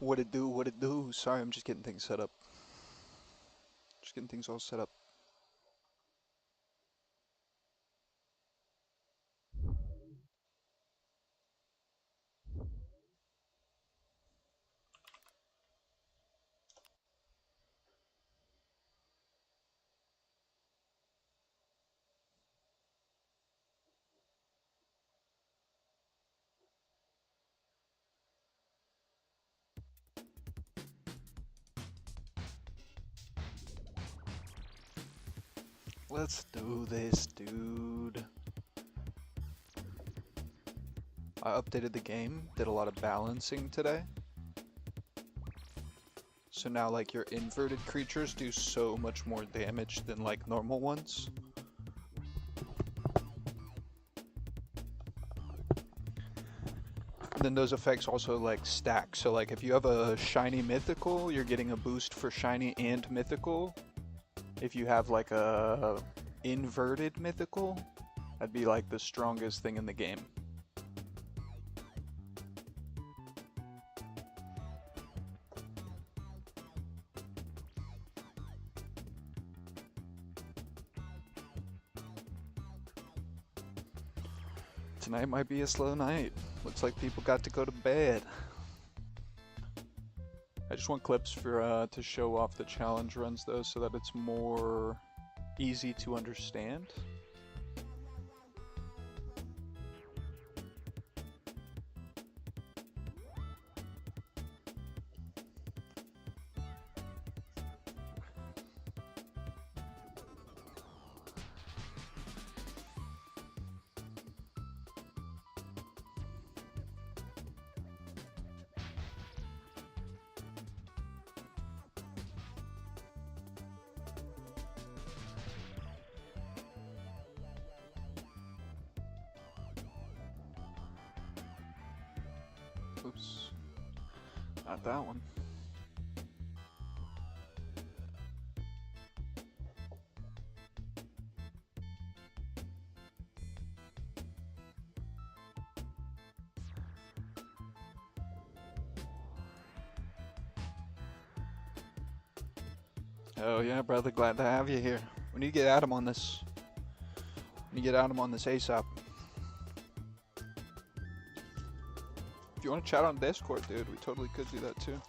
What it do, what it do? Sorry, I'm just getting things set up. Just getting things all set up. Let's do this, dude. I updated the game, did a lot of balancing today. So now like your inverted creatures do so much more damage than like normal ones. And then those effects also like stack. So like if you have a shiny mythical, you're getting a boost for shiny and mythical. If you have like a inverted mythical, that'd be like the strongest thing in the game. Tonight might be a slow night. Looks like people got to go to bed. I just want clips for to show off the challenge runs though, so that it's more easy to understand. Oops, not that one. Oh yeah, brother, glad to have you here. We need to get Adam on this. We need to get Adam on this ASAP. If you want to chat on Discord, dude, we totally could do that too.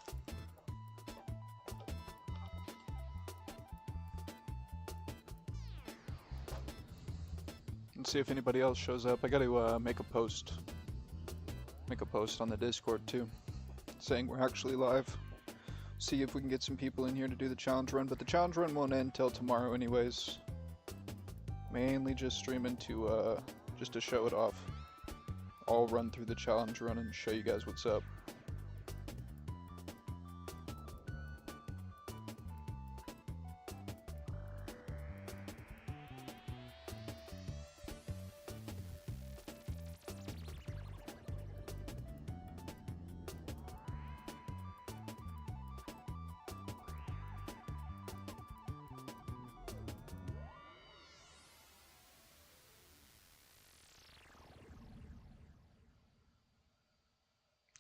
Let's see if anybody else shows up. I gotta make a post. Make a post on the Discord too, saying we're actually live. See if we can get some people in here to do the challenge run, but the challenge run won't end till tomorrow anyways. Mainly just streaming to just to show it off. I'll run through the challenge run and show you guys what's up.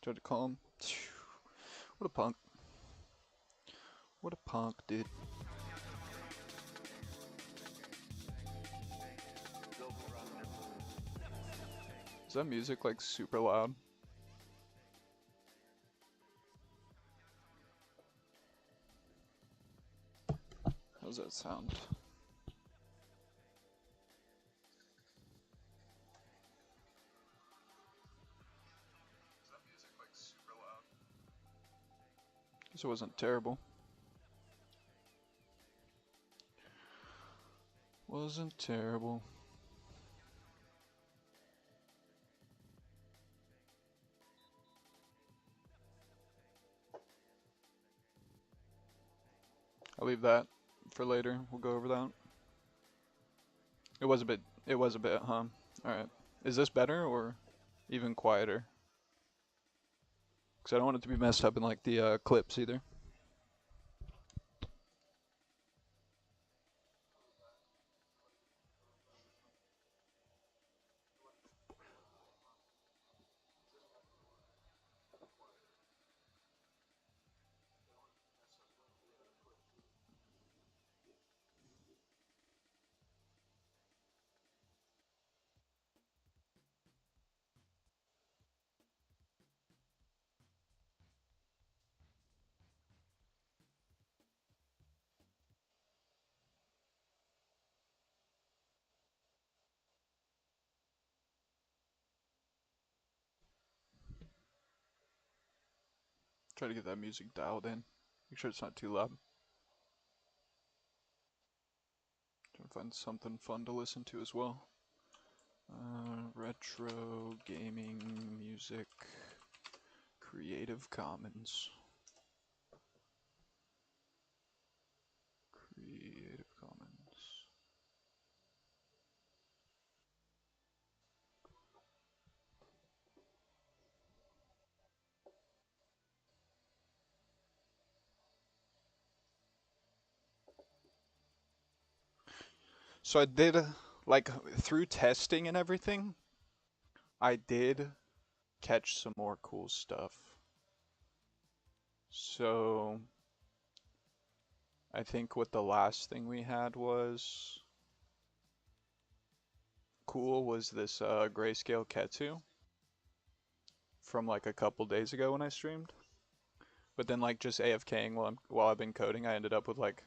Tried to call him. What a punk. What a punk, dude. Is that music like super loud? How's that sound? This wasn't terrible. Wasn't terrible. I'll leave that for later. We'll go over that. It was a bit, huh? Alright. Is this better or even quieter? Because I don't want it to be messed up in like the clips either. Try to get that music dialed in. Make sure it's not too loud. Trying to find something fun to listen to as well. Retro gaming music, Creative Commons. Creative Commons. So I did, like, through testing and everything, I did catch some more cool stuff. So I think what the last thing we had was cool was this grayscale Ketsu from like a couple days ago when I streamed. But then like just AFKing while I've been coding, I ended up with like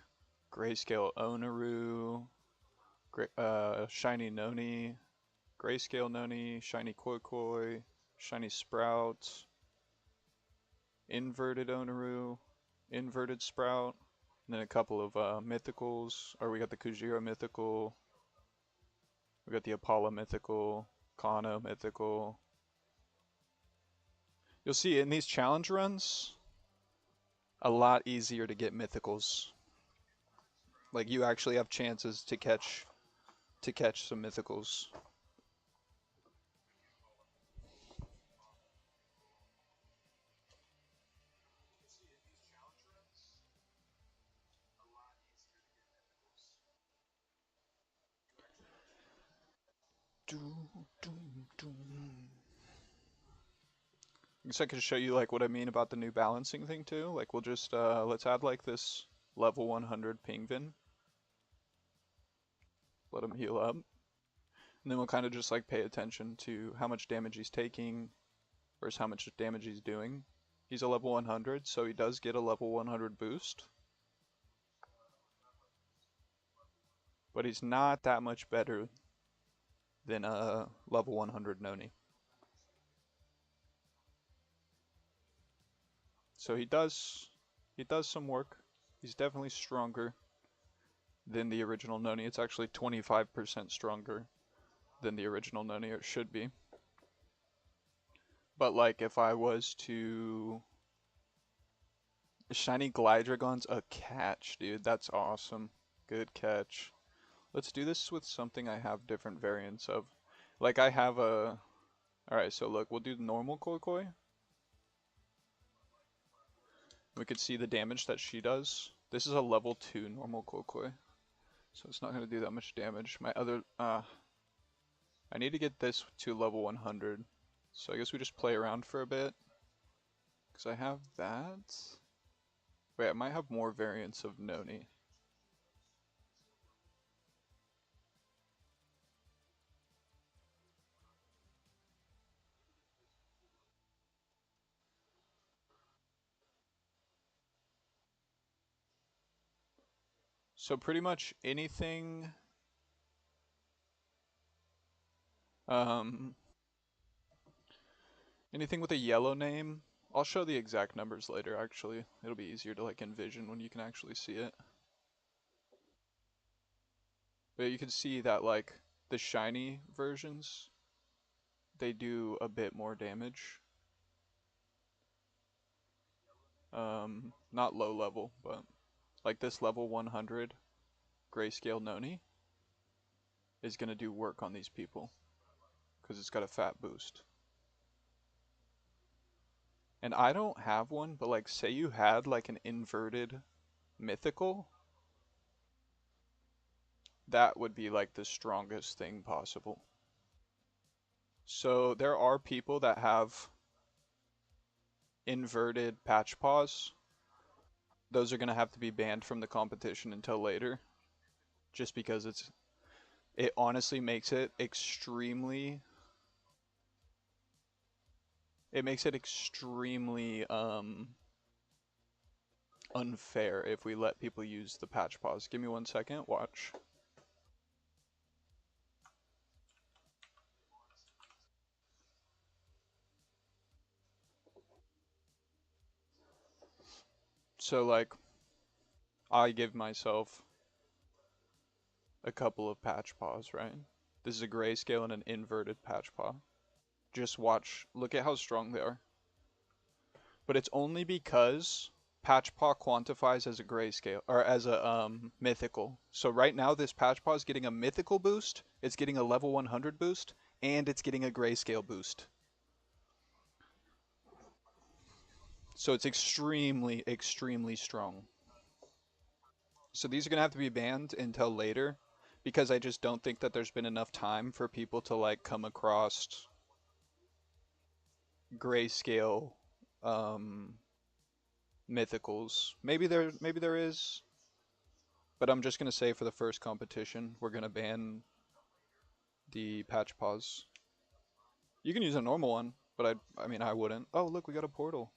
grayscale Onaru, shiny Noni, grayscale Noni, shiny Koi, shiny Sprout, inverted Onaru, inverted Sprout, and then a couple of mythicals. Or we got the Kujira mythical, we got the Apollo mythical, Kano mythical. You'll see in these challenge runs, a lot easier to get mythicals. Like you actually have chances to catch some mythicals. I guess I could show you like what I mean about the new balancing thing too. Like we'll just let's add like this level 100 pingvin. Let him heal up. And then we'll kind of just like pay attention to how much damage he's taking versus how much damage he's doing. He's a level 100, so he does get a level 100 boost. But he's not that much better than a level 100 Noni. So he does some work. He's definitely stronger than the original Noni. It's actually 25% stronger than the original Noni, or it should be. But like if I was to shiny Glidragon's a catch, dude. That's awesome. Good catch. Let's do this with something I have different variants of. Like I have a alright, so look, we'll do the normal Koi. We could see the damage that she does. This is a level 2 normal Koi. So it's not gonna do that much damage. My other I need to get this to level 100. So I guess we just play around for a bit. Because I have that. Wait, I might have more variants of Noni. So pretty much anything um anything with a yellow name. I'll show the exact numbers later actually. It'll be easier to like envision when you can actually see it. But you can see that like the shiny versions, they do a bit more damage. Not low level, but like this level 100 grayscale Noni is gonna do work on these people because it's got a fat boost. And I don't have one, but like say you had like an inverted mythical, that would be like the strongest thing possible. So there are people that have inverted patch paws. Those are going to have to be banned from the competition until later, just because it honestly makes it extremely unfair if we let people use the patch paws. Give me 1 second, watch. So like I give myself a couple of patch paws, right? This is a grayscale and an inverted patch paw. Just watch, look at how strong they are. But it's only because patch paw quantifies as a grayscale or as a mythical. So right now this patch paw is getting a mythical boost, it's getting a level 100 boost, and it's getting a grayscale boost. So it's extremely, extremely strong. So these are gonna have to be banned until later, because I just don't think that there's been enough time for people to like come across grayscale um, mythicals. Maybe there is, but I'm just gonna say for the first competition we're gonna ban the patch paws. You can use a normal one, but I mean I wouldn't. Oh look, we got a portal.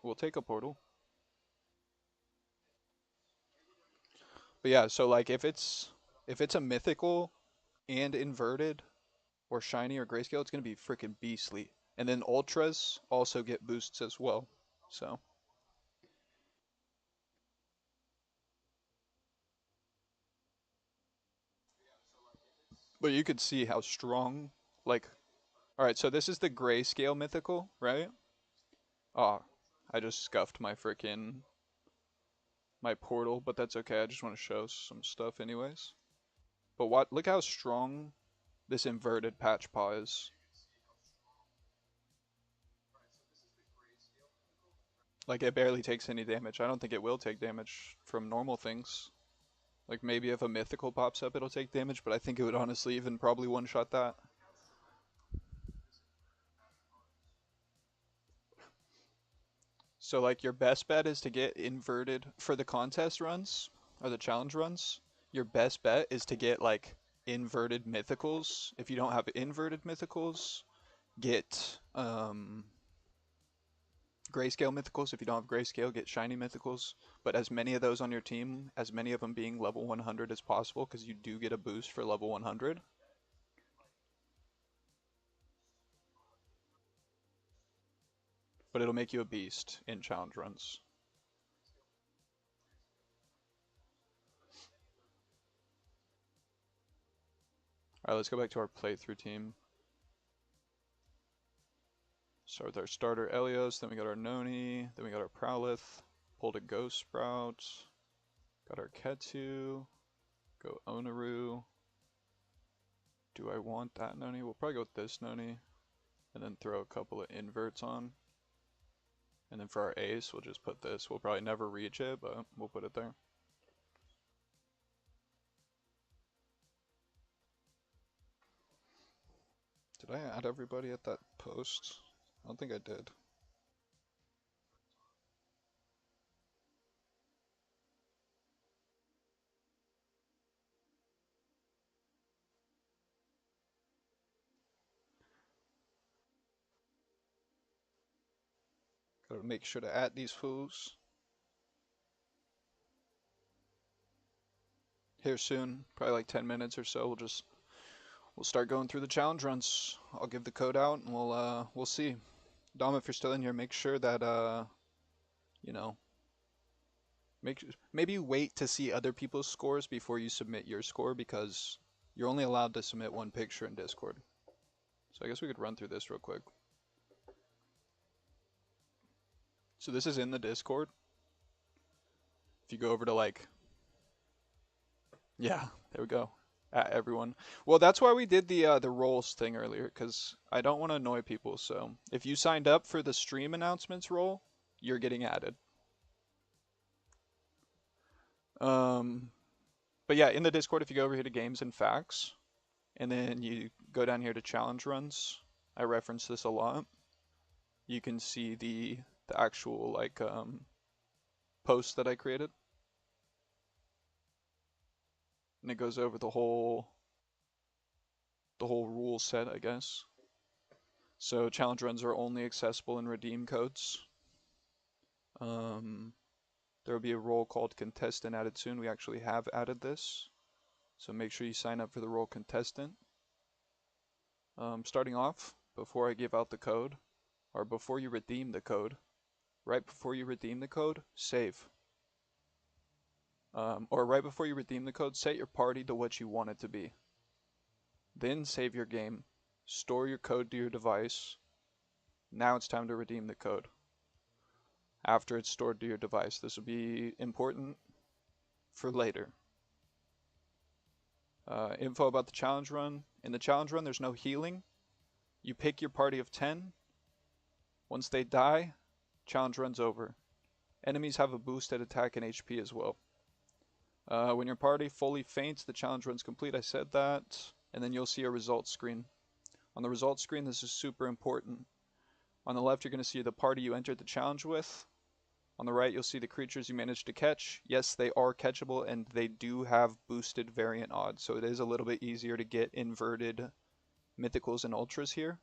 We'll take a portal. But yeah, so like if it's a mythical and inverted or shiny or grayscale, it's gonna be freaking beastly. And then ultras also get boosts as well. So, but you could see how strong. Like, all right, so this is the grayscale mythical, right? Oh, I just scuffed my portal, but that's okay. I just want to show some stuff anyways. But what? Look how strong this inverted patch paw is. Like it barely takes any damage. I don't think it will take damage from normal things. Like maybe if a mythical pops up, it'll take damage, but I think it would honestly even probably one-shot that. So like your best bet is to get inverted for the contest runs or the challenge runs. Your best bet is to get like inverted mythicals. If you don't have inverted mythicals, get grayscale mythicals. If you don't have grayscale, get shiny mythicals. But as many of those on your team, as many of them being level 100 as possible, because you do get a boost for level 100. But it'll make you a beast in challenge runs. All right, let's go back to our playthrough team. Start with our starter Elios, then we got our Noni, then we got our Prowlith, pulled a Ghost Sprout, got our Ketu, go Onaru. Do I want that Noni? We'll probably go with this Noni, and then throw a couple of inverts on. And then for our ace, we'll just put this. We'll probably never reach it, but we'll put it there. Did I add everybody at that post? I don't think I did. Gotta make sure to add these fools. Here soon, probably like 10 minutes or so, we'll start going through the challenge runs. I'll give the code out and we'll see. Dom, if you're still in here, make sure that you know, maybe wait to see other people's scores before you submit your score, because you're only allowed to submit one picture in Discord. So I guess we could run through this real quick. So this is in the Discord. If you go over to like, yeah, there we go. At everyone. Well, that's why we did the roles thing earlier, because I don't want to annoy people. So if you signed up for the stream announcements role, you're getting added. Um, but yeah, in the Discord, if you go over here to games and facts, and then you go down here to challenge runs, I reference this a lot. You can see the actual like post that I created, and it goes over the whole rule set, I guess. So challenge runs are only accessible in redeem codes. Um, there will be a role called contestant added soon. We actually have added this, so make sure you sign up for the role contestant. Starting off, before I give out the code, or before you redeem the code, right before you redeem the code, save. Or right before you redeem the code, set your party to what you want it to be. Then save your game, store your code to your device. Now it's time to redeem the code. After it's stored to your device, this will be important for later. Info about the challenge run. In the challenge run, there's no healing. You pick your party of 10. Once they die, challenge run's over. Enemies have a boosted attack and HP as well. When your party fully faints, the challenge run's complete. I said that. And then you'll see a results screen. On the results screen, this is super important. On the left, you're going to see the party you entered the challenge with. On the right, you'll see the creatures you managed to catch. Yes, they are catchable, and they do have boosted variant odds, so it is a little bit easier to get inverted mythicals and ultras here.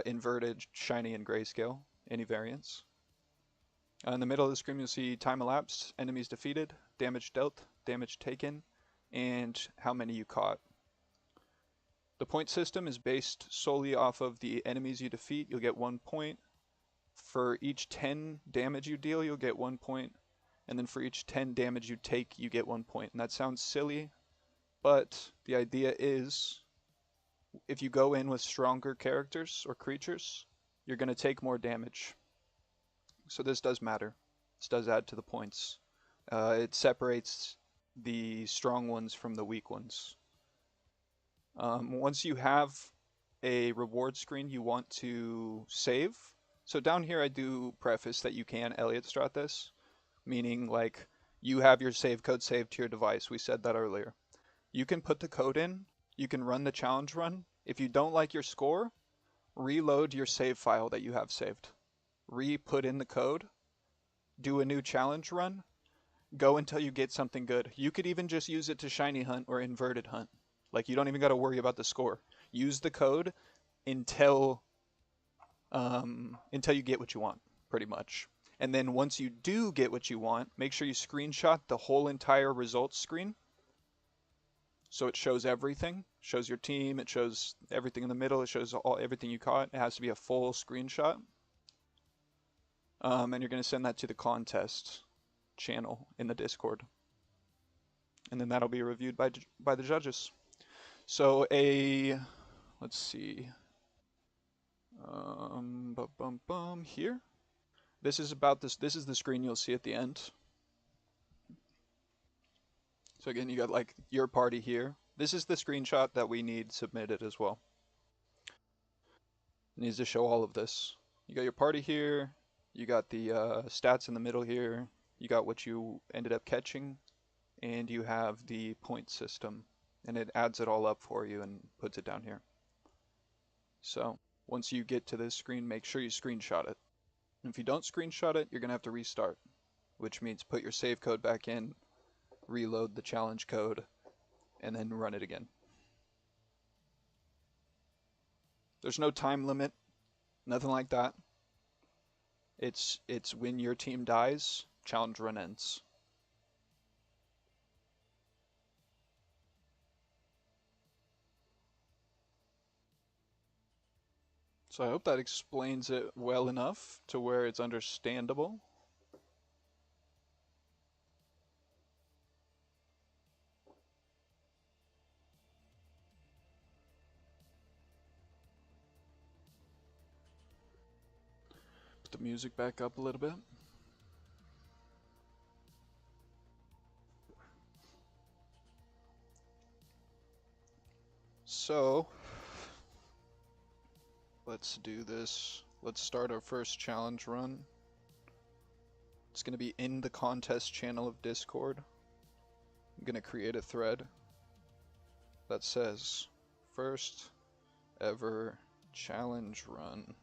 Inverted, shiny, and grayscale, any variants. In the middle of the screen, you'll see time elapsed, enemies defeated, damage dealt, damage taken, and how many you caught. The point system is based solely off of the enemies you defeat. You'll get 1 point. For each 10 damage you deal, you'll get 1 point. And then for each 10 damage you take, you get 1 point. And that sounds silly, but the idea is if you go in with stronger characters or creatures, you're going to take more damage. So this does matter. This does add to the points. It separates the strong ones from the weak ones. Once you have a reward screen you want to save, so down here I do preface that you can Elliott strat this, meaning like you have your save code saved to your device. We said that earlier. You can put the code in, you can run the challenge run. If you don't like your score, reload your save file that you have saved. Re-put in the code, do a new challenge run, go until you get something good. You could even just use it to shiny hunt or inverted hunt. Like you don't even got to worry about the score. Use the code until you get what you want, pretty much. And then once you do get what you want, make sure you screenshot the whole entire results screen. So it shows everything, shows your team, it shows everything in the middle, it shows everything you caught. It has to be a full screenshot. And you're going to send that to the contest channel in the Discord. And then that'll be reviewed by the judges. So let's see. Here. This is the screen you'll see at the end. So again, you got like your party here. This is the screenshot that we need submitted as well. It needs to show all of this. You got your party here. You got the stats in the middle here. You got what you ended up catching. And you have the point system. And it adds it all up for you and puts it down here. So once you get to this screen, make sure you screenshot it. And if you don't screenshot it, you're going to have to restart, which means put your save code back in, reload the challenge code, and then run it again. There's no time limit, nothing like that. It's when your team dies, challenge run ends. So I hope that explains it well enough to where it's understandable. Put the music back up a little bit. So let's do this. Let's start our first challenge run. It's going to be in the contest channel of Discord. I'm going to create a thread that says first ever challenge run.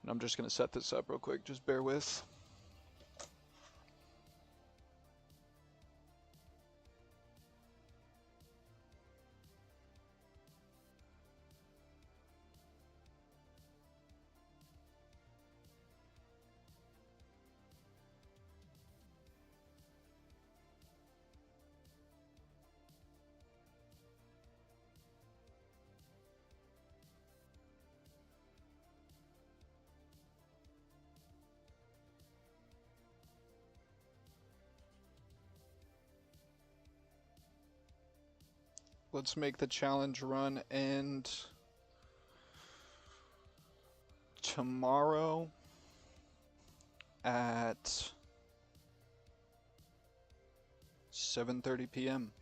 And I'm just going to set this up real quick, just bear with. Let's make the challenge run end tomorrow at 7:30 p.m.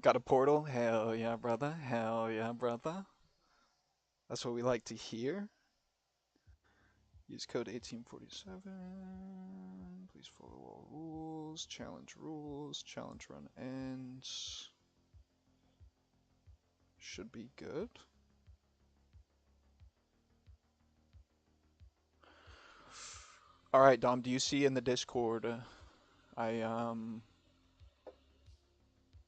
Got a portal? Hell yeah, brother. Hell yeah, brother. That's what we like to hear. Use code 1847. Please follow all rules. Challenge rules. Challenge run ends. Should be good. All right, Dom, do you see in the Discord,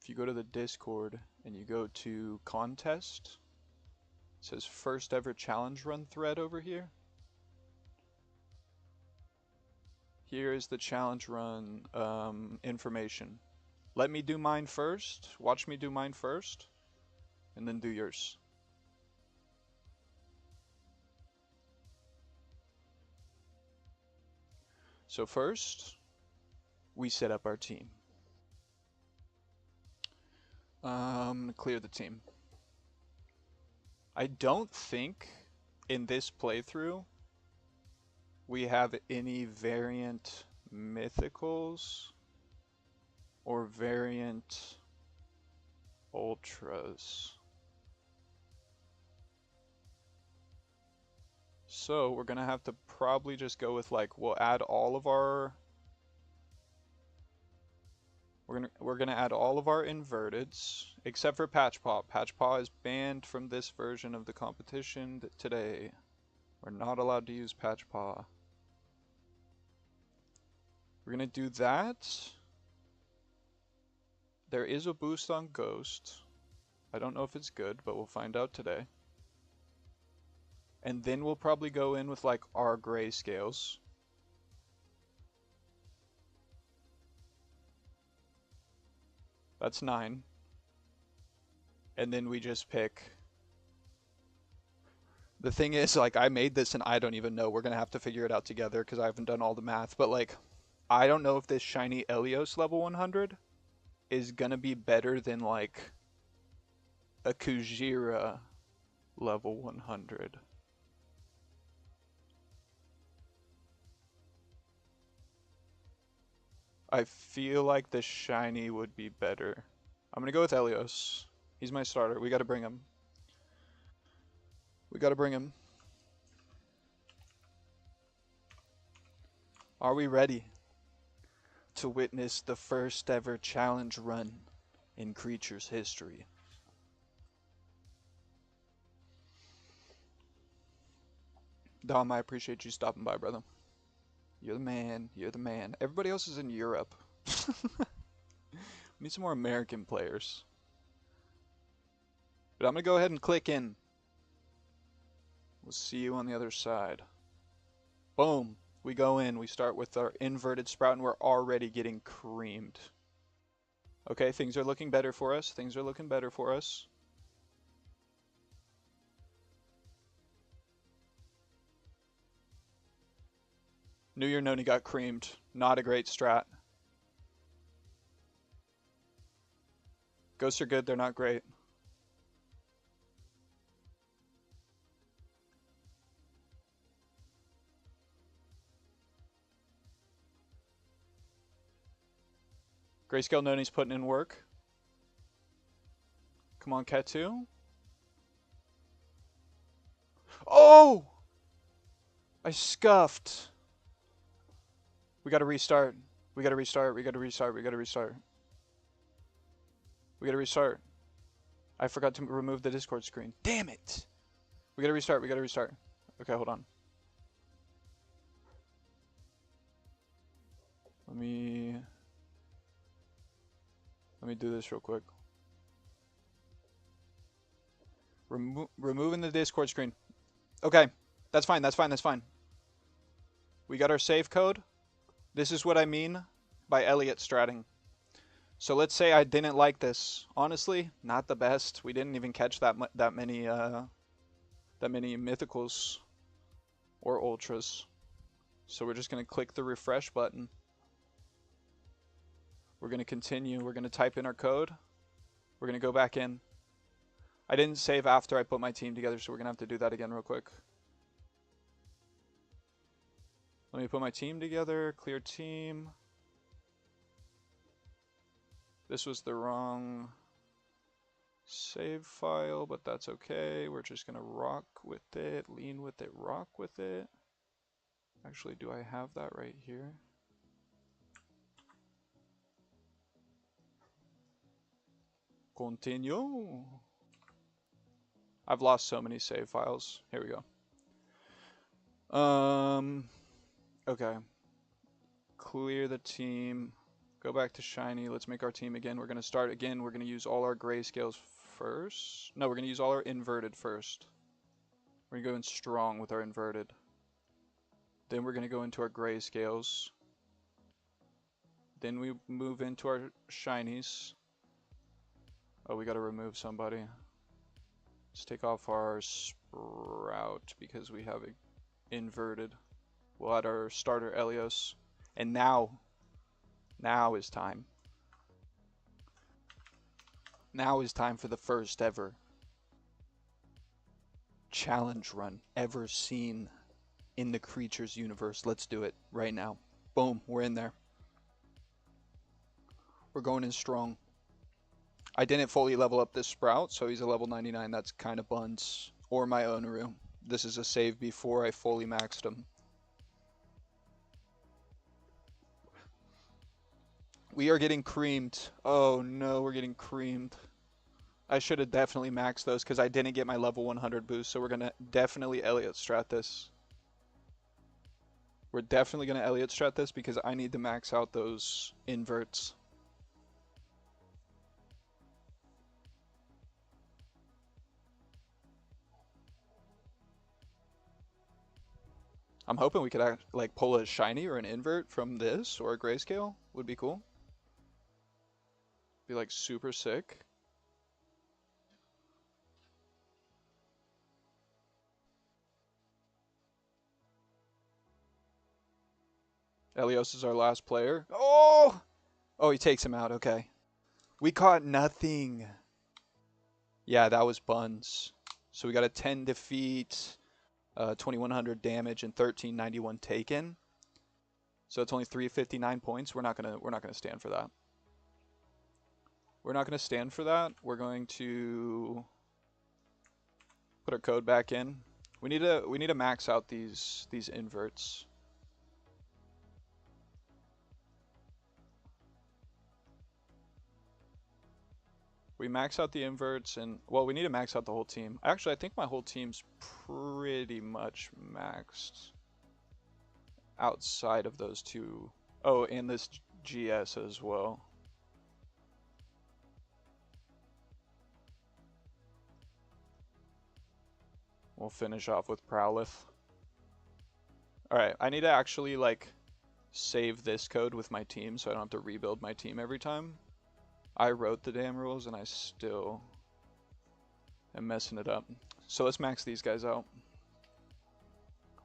if you go to the Discord and you go to contest, it says first ever challenge run thread over here. Here is the challenge run information. Let me do mine first. Watch me do mine first, and then do yours. So first, we set up our team. Clear the team. I don't think in this playthrough we have any variant mythicals or variant ultras. So we're gonna have to probably just go with like, we'll add all of our we're gonna add all of our inverteds except for Patchpaw. Patchpaw is banned from this version of the competition today. We're not allowed to use Patchpaw. We're gonna do that. There is a boost on Ghost. I don't know if it's good, but we'll find out today. And then we'll probably go in with like our grayscales. That's 9. And then we just pick. The thing is, like, I made this and I don't even know. We're gonna have to figure it out together because I haven't done all the math. But like, I don't know if this shiny Elios level 100 is gonna be better than like a Kujira level 100. I feel like the shiny would be better. I'm gonna go with Elios. He's my starter. We gotta bring him. We gotta bring him. Are we ready to witness the first ever challenge run in Creature's history? Dom, I appreciate you stopping by, brother. You're the man. You're the man. Everybody else is in Europe. We need some more American players. But I'm gonna go ahead and click in. We'll see you on the other side. Boom. We go in. We start with our inverted sprout, and we're already getting creamed. Okay, things are looking better for us. Things are looking better for us. New Year Noni got creamed. Not a great strat. Ghosts are good. They're not great. Grayscale Noni's putting in work. Come on, Cat2. Oh! I scuffed. We gotta restart. We gotta restart. We gotta restart. We gotta restart. We gotta restart. I forgot to remove the Discord screen. Damn it! We gotta restart. We gotta restart. Okay, hold on. Let me do this real quick. Removing the Discord screen. Okay, that's fine, that's fine, that's fine. We got our save code. This is what I mean by Elliott stratting. So let's say I didn't like this. Honestly, not the best. We didn't even catch that many mythicals or ultras. So we're just gonna click the refresh button. We're gonna continue. We're gonna type in our code. We're gonna go back in. I didn't save after I put my team together, so we're gonna have to do that again real quick. Let me put my team together. Clear team. This was the wrong save file, but that's okay. We're just gonna rock with it, lean with it, rock with it. Actually, do I have that right here? Continue. I've lost so many save files. Here we go. Okay. Clear the team. Go back to shiny. Let's make our team again. We're gonna start again. We're gonna use all our grayscales first. No, we're gonna use all our inverted first. We're gonna go in strong with our inverted. Then we're gonna go into our grayscales. Then we move into our shinies. Oh, we gotta remove somebody. Let's take off our Sprout because we have it inverted. We'll add our starter Elios. And now is time. Now is time for the first ever challenge run ever seen in the creatures universe. Let's do it right now. Boom, we're in there. We're going in strong. I didn't fully level up this Sprout, so he's a level 99. That's kind of buns. Or my Onaru. This is a save before I fully maxed him. We are getting creamed. Oh no, we're getting creamed. I should have definitely maxed those because I didn't get my level 100 boost, so we're going to definitely Elliott strat this. We're definitely going to Elliott strat this because I need to max out those inverts. I'm hoping we could like pull a shiny or an invert from this or a grayscale. Would be cool. Be like super sick. Elios is our last player. Oh! Oh, he takes him out. Okay. We caught nothing. Yeah, that was buns. So we got a 10 defeat, 2100 damage, and 1391 taken. So it's only 359 points. We're not gonna stand for that. We're not gonna stand for that. We're going to put our code back in. We need to max out these inverts. We max out the inverts, and well, we need to max out the whole team. Actually, I think my whole team's pretty much maxed outside of those two. Oh, and this GS as well. We'll finish off with Prowlith. Alright, I need to actually like save this code with my team so I don't have to rebuild my team every time. I wrote the damn rules and I still am messing it up. So let's max these guys out.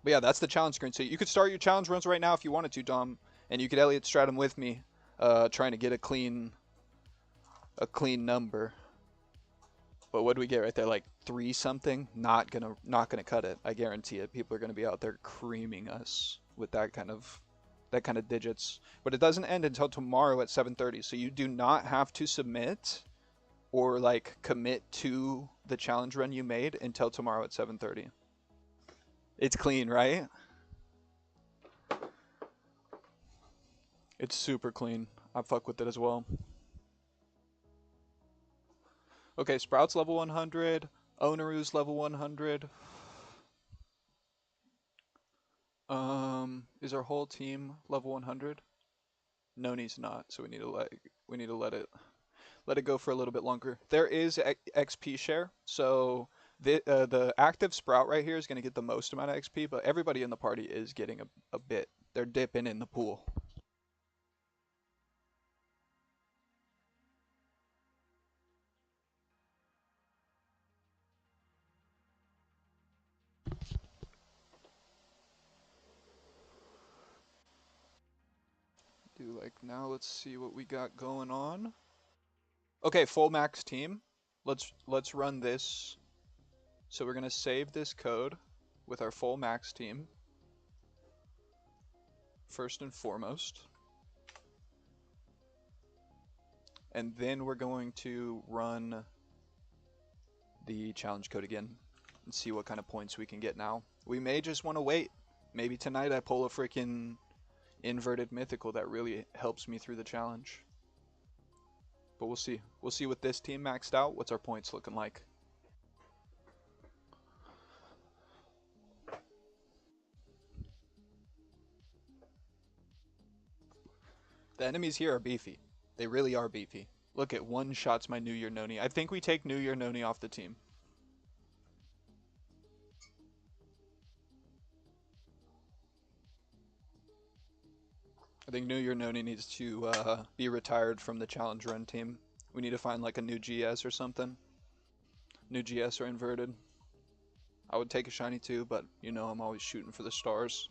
But yeah, that's the challenge screen. So you could start your challenge runs right now if you wanted to, Dom, and you could Elliott strat them with me, trying to get a clean number. But what do we get right there? Like 3 something? Not gonna cut it. I guarantee it. People are gonna be out there creaming us with that kind of digits. But it doesn't end until tomorrow at 7:30. So you do not have to submit or like commit to the challenge run you made until tomorrow at 7:30. It's clean, right? It's super clean. I fuck with it as well. Okay, Sprout's level 100. Onaru's level 100. Is our whole team level 100? Noni's not, so we need to let it go for a little bit longer. There is XP share, so The active sprout right here is going to get the most amount of XP, but everybody in the party is getting a bit. They're dipping in the pool. Do like now, let's see what we got going on. Okay, full max team. Let's run this. So we're gonna save this code with our full max team first and foremost. And then we're going to run the challenge code again and see what kind of points we can get now. We may just want to wait. Maybe tonight I pull a freaking inverted mythical that really helps me through the challenge. But we'll see. We'll see with this team maxed out. What's our points looking like? The enemies here are beefy. They really are beefy. Look at one shots my New Year Noni. I think we take New Year Noni off the team. I think New Year Noni needs to be retired from the challenge run team. We need to find like a new GS or something. New GS or inverted. I would take a shiny too, but you know I'm always shooting for the stars.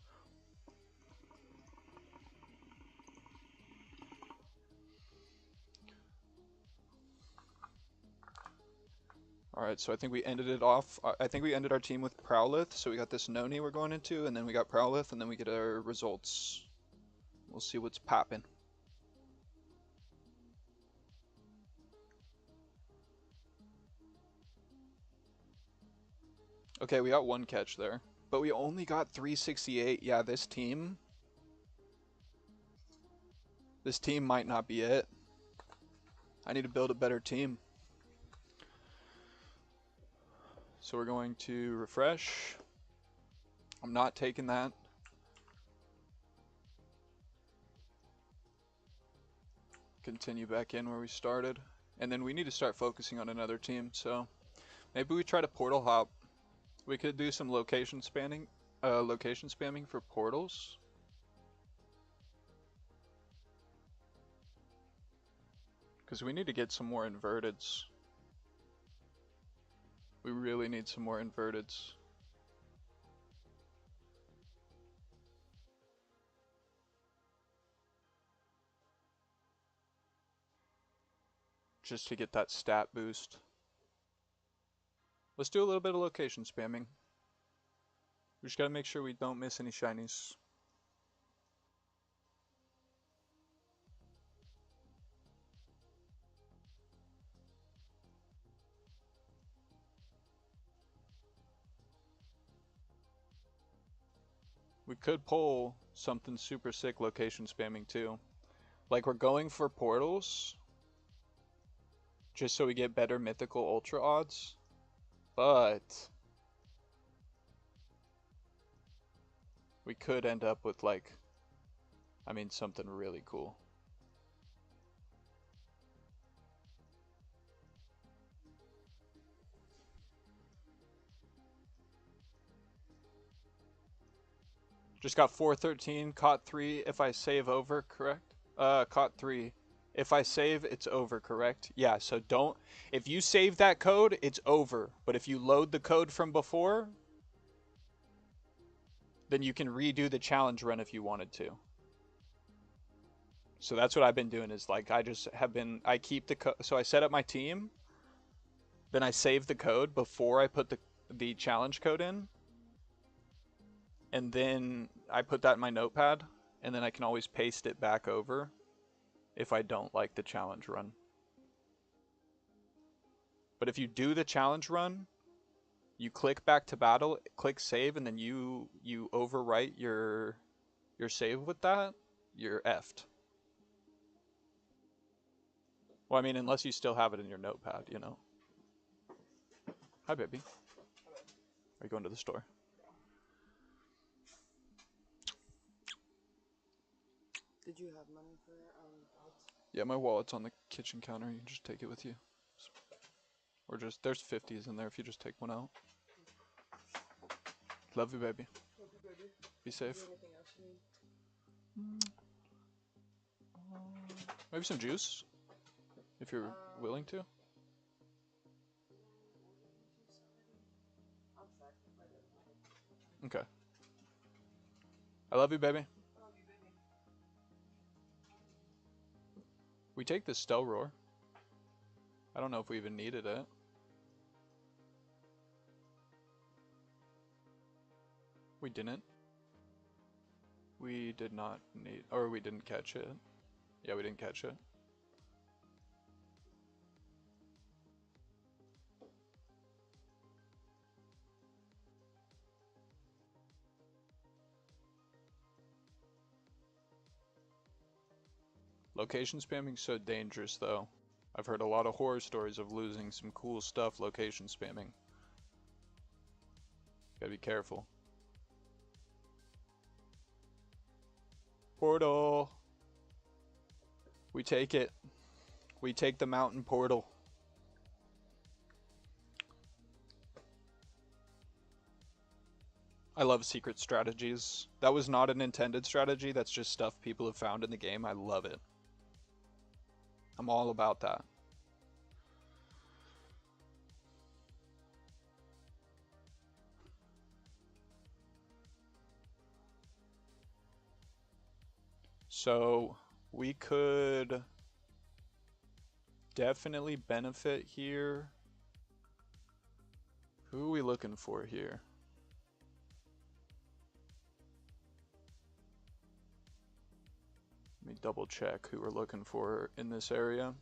Alright, so I think we ended it off. I think we ended our team with Prowlith, so we got this Noni we're going into, and then we got Prowlith, and then we get our results. We'll see what's poppin'. Okay, we got one catch there. But we only got 368. Yeah, this team might not be it. I need to build a better team. So we're going to refresh. I'm not taking that. Continue back in where we started. And then we need to start focusing on another team, so maybe we try to portal hop. We could do some location spamming for portals. Because we need to get some more inverteds. We really need some more inverteds. Just to get that stat boost. Let's do a little bit of location spamming. We just gotta make sure we don't miss any shinies. We could pull something super sick location spamming too. Like we're going for portals. Just so we get better mythical ultra odds. But we could end up with like, I mean, something really cool. Just got 413, caught 3 if I save over, correct? Caught 3. If I save, it's over, correct? Yeah, so don't, if you save that code, it's over. But if you load the code from before, then you can redo the challenge run if you wanted to. So that's what I've been doing is like, I keep the code, so I set up my team, then I save the code before I put the challenge code in, and then I put that in my notepad, and then I can always paste it back over if I don't like the challenge run. But if you do the challenge run, you click back to battle, click save, and then you overwrite your save with that, you're effed. Well, I mean, unless you still have it in your notepad, you know. Hi, baby. Are you going to the store? Did you have money for Yeah, my wallet's on the kitchen counter. You can just take it with you. Or just, there's 50s in there if you just take one out. Love you, baby. Love you, baby. Be Is there safe. anything else you need? Maybe some juice, if you're willing to. Okay. I love you, baby. Love you, baby. We take the Stel Roar. I don't know if we even needed it. We didn't. We did not need, or we didn't catch it. Yeah, we didn't catch it. Location spamming's so dangerous, though. I've heard a lot of horror stories of losing some cool stuff location spamming. Gotta be careful. Portal! We take it. We take the mountain portal. I love secret strategies. That was not an intended strategy, that's just stuff people have found in the game. I love it. I'm all about that. So, we could definitely benefit here. Who are we looking for here? Let me double check who we're looking for in this area.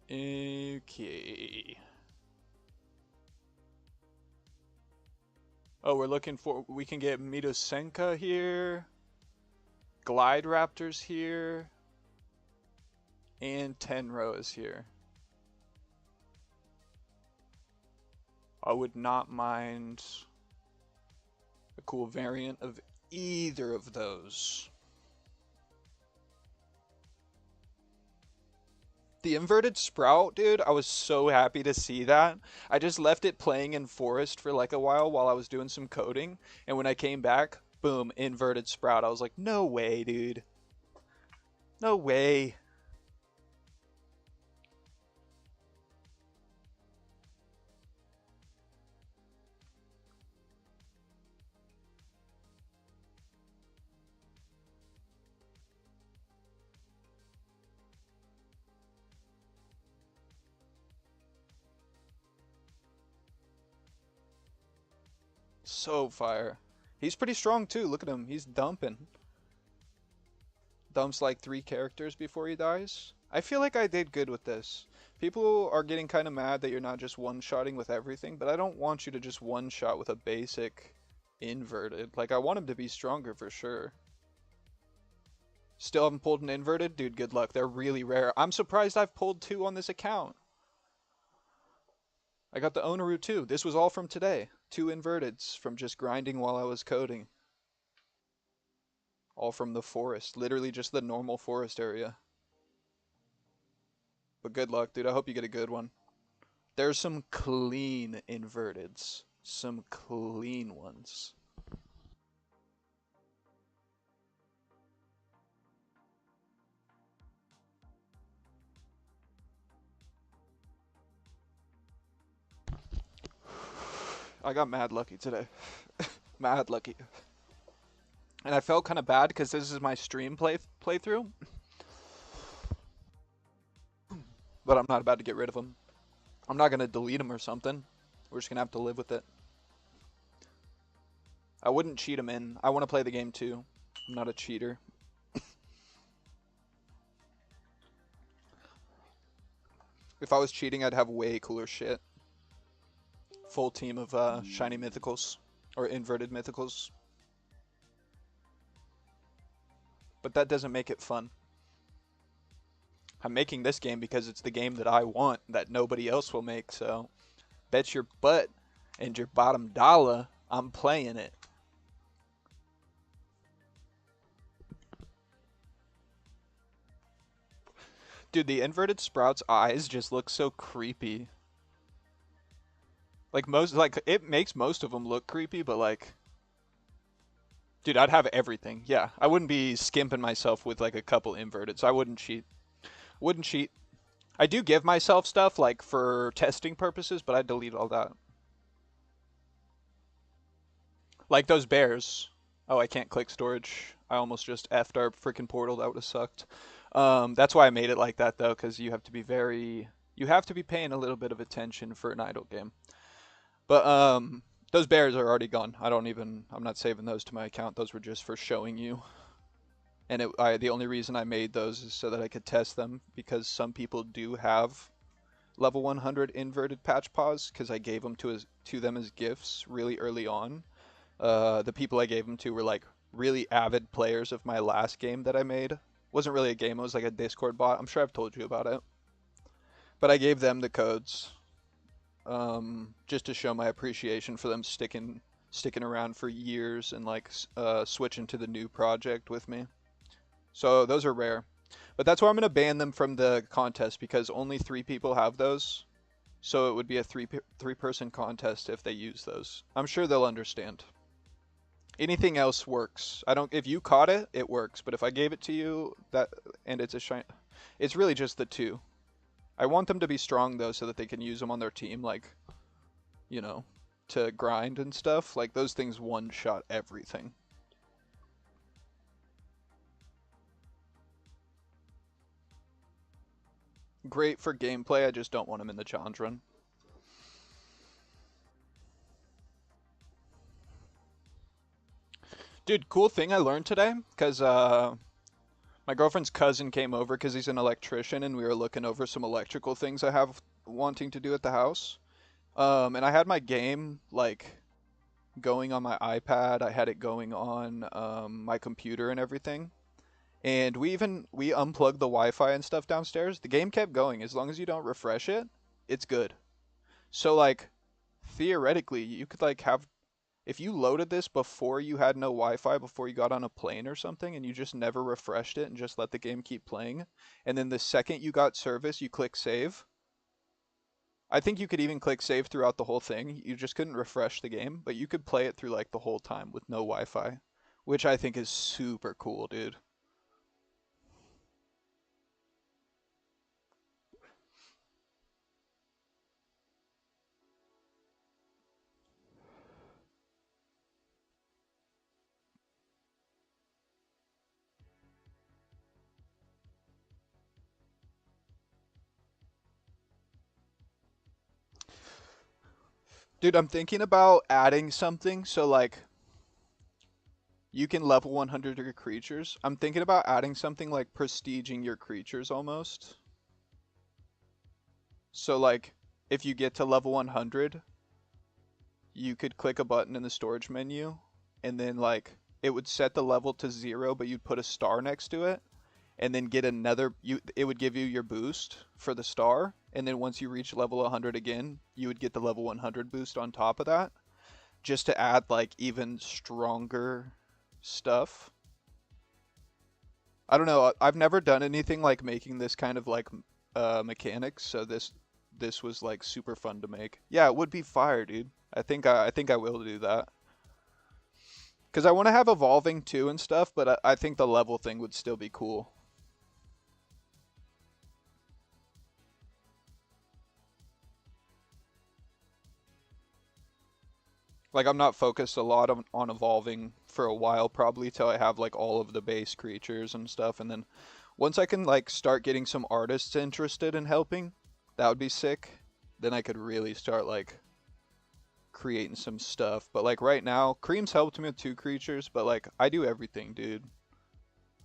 Okay. Oh, we're looking for, we can get Mitosenka here, Glide Raptors here, and Tenro is here. I would not mind a cool variant of either of those. The inverted sprout, dude, I was so happy to see that. I just left it playing in forest for like a while I was doing some coding, and when I came back, boom, inverted sprout. I was like, no way, dude. No way. So fire. He's pretty strong too. Look at him. He's dumping. Dumps like 3 characters before he dies. I feel like I did good with this. People are getting kind of mad that you're not just one-shotting with everything, but I don't want you to just one-shot with a basic inverted. Like, I want him to be stronger for sure. Still haven't pulled an inverted? Dude, good luck. They're really rare. I'm surprised I've pulled 2 on this account. I got the Onaru too. This was all from today. 2 inverteds from just grinding while I was coding. All from the forest. Literally just the normal forest area. But good luck, dude. I hope you get a good one. There's some clean inverteds. Some clean ones. I got mad lucky today. Mad lucky. And I felt kind of bad because this is my stream playthrough. But I'm not about to get rid of them. I'm not going to delete them or something. We're just going to have to live with it. I wouldn't cheat them in. I want to play the game too. I'm not a cheater. If I was cheating, I'd have way cooler shit. Full team of shiny mythicals. Or inverted mythicals. But that doesn't make it fun. I'm making this game because it's the game that I want, that nobody else will make, so bet your butt and your bottom dollar I'm playing it. Dude, the inverted sprout's eyes just look so creepy. Like it makes most of them look creepy, but like, dude, I'd have everything. Yeah, I wouldn't be skimping myself with like a couple inverted, so I wouldn't cheat. Wouldn't cheat. I do give myself stuff like for testing purposes, but I delete all that. Like those bears. Oh, I can't click storage. I almost just effed our freaking portal. That would have sucked. That's why I made it like that though, because you have to be paying a little bit of attention for an idle game. But those bears are already gone. I'm not saving those to my account. Those were just for showing you. And the only reason I made those is so that I could test them because some people do have level 100 inverted patch paws because I gave them to them as gifts really early on. The people I gave them to were like really avid players of my last game that I made. It wasn't really a game, it was like a Discord bot. I'm sure I've told you about it. But I gave them the codes just to show my appreciation for them sticking around for years and like switching to the new project with me. So those are rare. But that's why I'm going to ban them from the contest because only 3 people have those. So it would be a three-person contest if they use those. I'm sure they'll understand. Anything else works. I don't. If you caught it, it works. But if I gave it to you, and it's a shine, it's really just the 2. I want them to be strong though, so that they can use them on their team, like, you know, to grind and stuff. Like those things one-shot everything. Great for gameplay. I just don't want them in the challenge run. Dude, cool thing I learned today, because my girlfriend's cousin came over because he's an electrician, and we were looking over some electrical things I have wanting to do at the house. And I had my game like going on my iPad. I had it going on my computer and everything. And we unplugged the Wi-Fi and stuff downstairs. The game kept going as long as you don't refresh it. It's good. So like theoretically, you could like have if you loaded this before you had no Wi-Fi, before you got on a plane or something, and you just never refreshed it and just let the game keep playing, and then the second you got service, you click save. I think you could even click save throughout the whole thing. You just couldn't refresh the game, but you could play it through like the whole time with no Wi-Fi, which I think is super cool, dude. Dude, I'm thinking about adding something so like you can level 100 your creatures. I'm thinking about adding something like prestiging your creatures almost. So like if you get to level 100, you could click a button in the storage menu and then like it would set the level to 0, but you'd put a star next to it and then get another it would give you your boost for the star, and then once you reach level 100 again, you would get the level 100 boost on top of that just to add like even stronger stuff. I don't know. I've never done anything like making this kind of like mechanics, so this was like super fun to make. Yeah, it would be fire, dude. I think I will do that. Cuz I want to have evolving too and stuff, but I think the level thing would still be cool. Like I'm not focused a lot on evolving for a while probably till I have like all of the base creatures and stuff, and then once I can like start getting some artists interested in helping, that would be sick. Then I could really start like creating some stuff. But like right now, Cream's helped me with 2 creatures, but like I do everything, dude.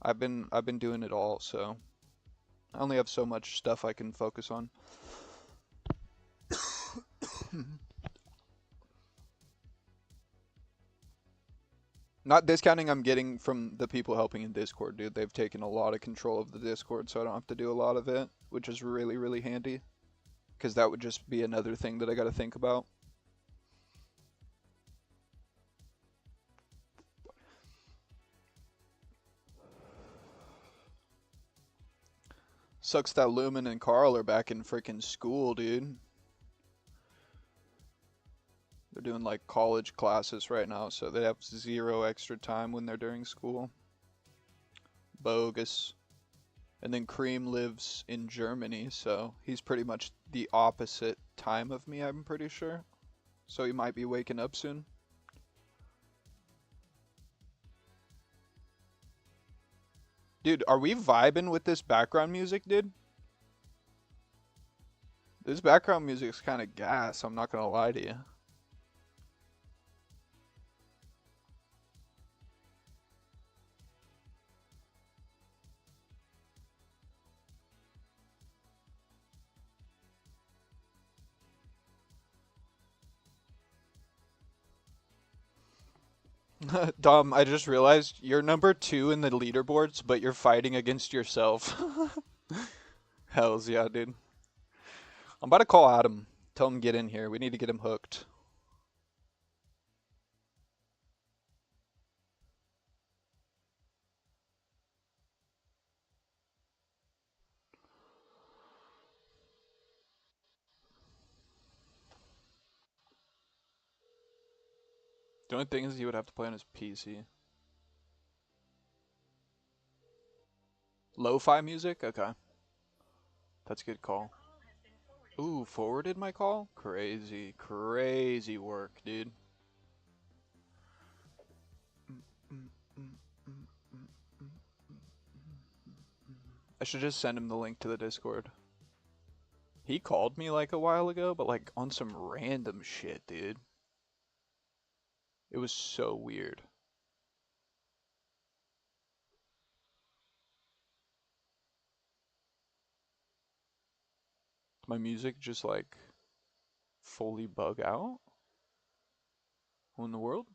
I've been doing it all, so I only have so much stuff I can focus on. Not discounting I'm getting from the people helping in Discord, dude. They've taken a lot of control of the Discord, so I don't have to do a lot of it, which is really, really handy. Because that would just be another thing that I gotta think about. Sucks that Lumen and Carl are back in freaking school, dude. They're doing like college classes right now, so they have 0 extra time when they're during school. Bogus. And then Cream lives in Germany, so he's pretty much the opposite time of me, I'm pretty sure. So he might be waking up soon. Dude, are we vibing with this background music, dude? This background music's kind of gas, I'm not gonna lie to you. Dom, I just realized you're number 2 in the leaderboards, but you're fighting against yourself. Hells yeah, dude. I'm about to call Adam. Tell him get in here. We need to get him hooked. The only thing is he would have to play on his PC. Lo-fi music? Okay. That's a good call. Ooh, forwarded my call? Crazy, crazy work, dude. I should just send him the link to the Discord. He called me like a while ago, but like on some random shit, dude. It was so weird. My music just like fully bug out? What in the world?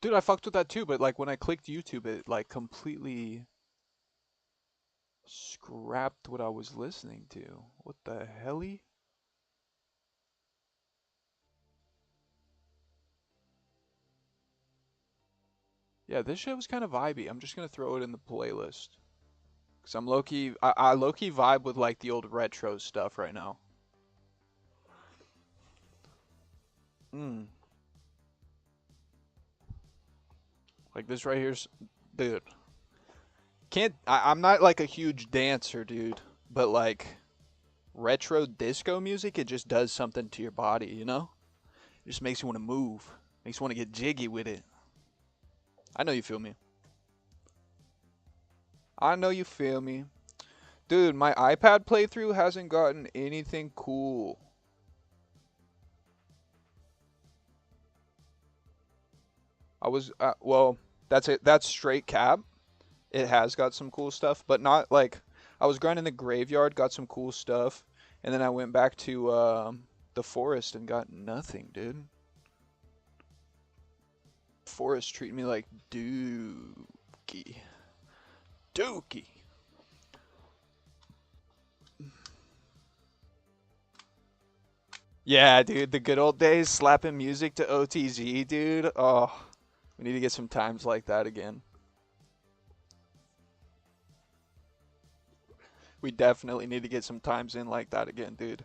Dude, I fucked with that too, but like when I clicked YouTube, it like completely scrapped what I was listening to. What the helly? Yeah, this shit was kind of vibey. I'm just gonna throw it in the playlist. Cause I'm low-key, I low-key vibe with like the old retro stuff right now. Mm. Like this right here's, dude. I'm not like a huge dancer, dude, but like retro disco music, it just does something to your body, you know? It just makes you want to move. Makes you want to get jiggy with it. I know you feel me. I know you feel me. Dude, my iPad playthrough hasn't gotten anything cool. Well, that's it. That's straight cap. It has got some cool stuff, but not like, I was grinding the graveyard, got some cool stuff, and then I went back to the forest and got nothing, dude. Forest treat me like dookie. Dookie. Yeah, dude, the good old days, slapping music to OTG, dude. Oh, we need to get some times like that again. We definitely need to get some times in like that again, dude.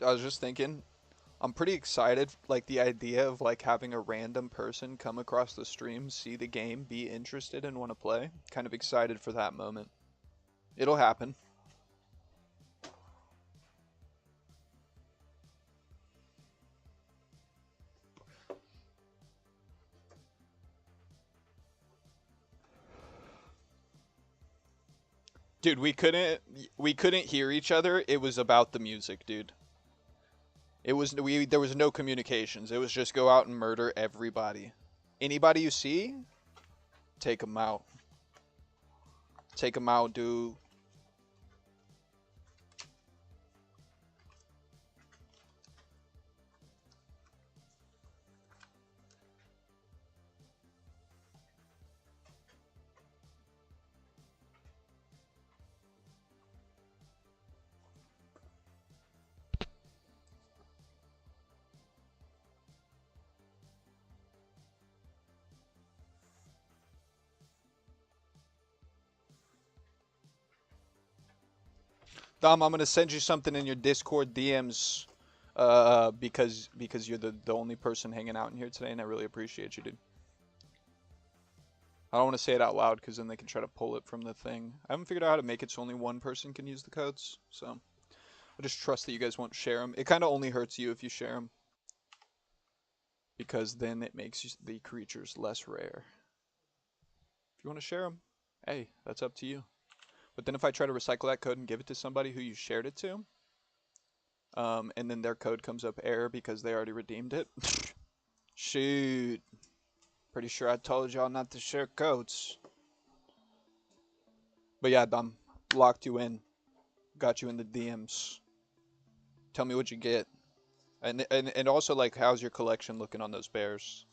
I was just thinking, I'm pretty excited, like the idea of like having a random person come across the stream, see the game, be interested and want to play. Kind of excited for that moment. It'll happen. Dude, we couldn't hear each other. It was about the music, dude. It was there was no communications. It was just go out and murder everybody. Anybody you see, take them out. Take them out, dude. Dom, I'm gonna send you something in your Discord DMs, because you're the only person hanging out in here today, and I really appreciate you, dude. I don't want to say it out loud because then they can try to pull it from the thing. I haven't figured out how to make it so only one person can use the codes, so I just trust that you guys won't share them. It kind of only hurts you if you share them, because then it makes the creatures less rare. If you want to share them, hey, that's up to you. But then if I try to recycle that code and give it to somebody who you shared it to, and then their code comes up error because they already redeemed it, shoot. Pretty sure I told y'all not to share codes. But yeah, Dom, locked you in. Got you in the DMs. Tell me what you get. And also, like, how's your collection looking on those bears?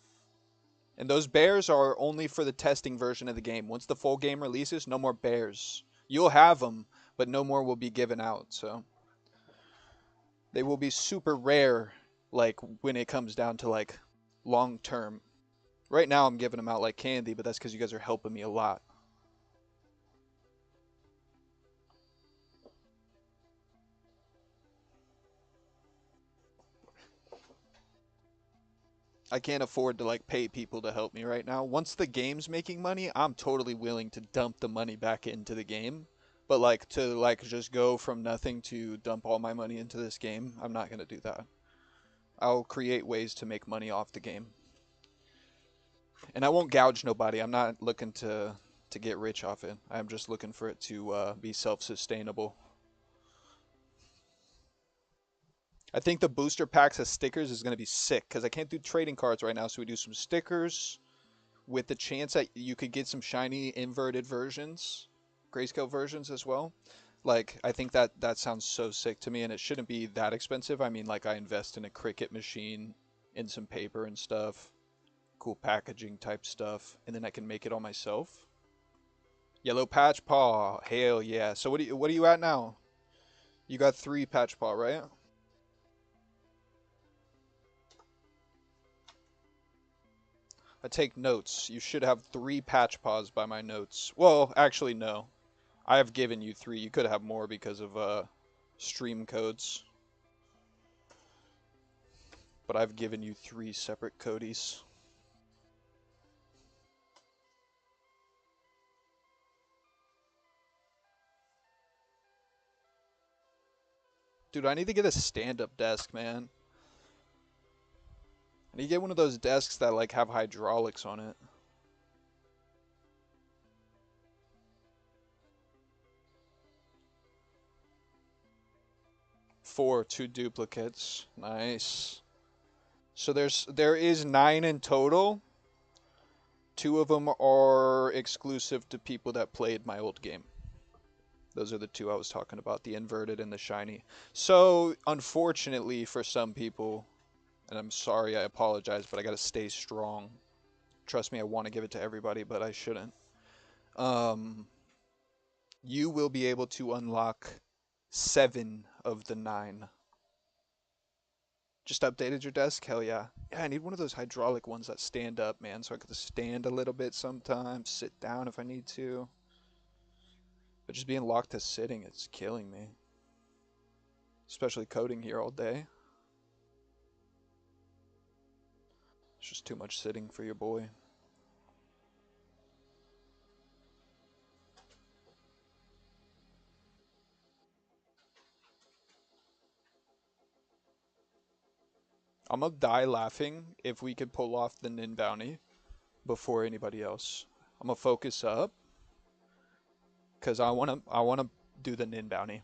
And those bears are only for the testing version of the game. Once the full game releases, no more bears. You'll have them, but no more will be given out, so. They will be super rare, like, when it comes down to, like, long term. Right now, I'm giving them out like candy, but that's because you guys are helping me a lot. I can't afford to like pay people to help me right now. Once the game's making money, I'm totally willing to dump the money back into the game. But like to like just go from nothing to dump all my money into this game, I'm not going to do that. I'll create ways to make money off the game. And I won't gouge nobody. I'm not looking to get rich off it. I'm just looking for it to be self-sustainable. I think the booster packs of stickers is going to be sick because I can't do trading cards right now, so we do some stickers with the chance that you could get some shiny inverted versions, grayscale versions as well. Like, I think that sounds so sick to me, and it shouldn't be that expensive. I mean, like, I invest in a Cricut machine, in some paper and stuff, cool packaging type stuff, and then I can make it all myself. Yellow patch paw, hell yeah. So what are you at now? You got 3 patch paw, right? I take notes. You should have 3 patch paws by my notes. Well, actually, no. I have given you 3. You could have more because of stream codes. But I've given you 3 separate codies. Dude, I need to get a stand-up desk, man. I need to get one of those desks that like have hydraulics on it. 4, 2 duplicates. Nice. So there is 9 in total. 2 of them are exclusive to people that played my old game. Those are the 2 I was talking about, the inverted and the shiny. So, unfortunately for some people, and I'm sorry, I apologize, but I gotta stay strong. Trust me, I want to give it to everybody, but I shouldn't. You will be able to unlock 7 of the 9. Just updated your desk? Hell yeah. Yeah, I need one of those hydraulic ones that stand up, man, so I could stand a little bit sometimes, sit down if I need to. But just being locked to sitting, it's killing me. Especially coding here all day. It's just too much sitting for your boy. I'm gonna die laughing if we could pull off the Nin bounty before anybody else. I'm gonna focus up because I wanna do the Nin bounty.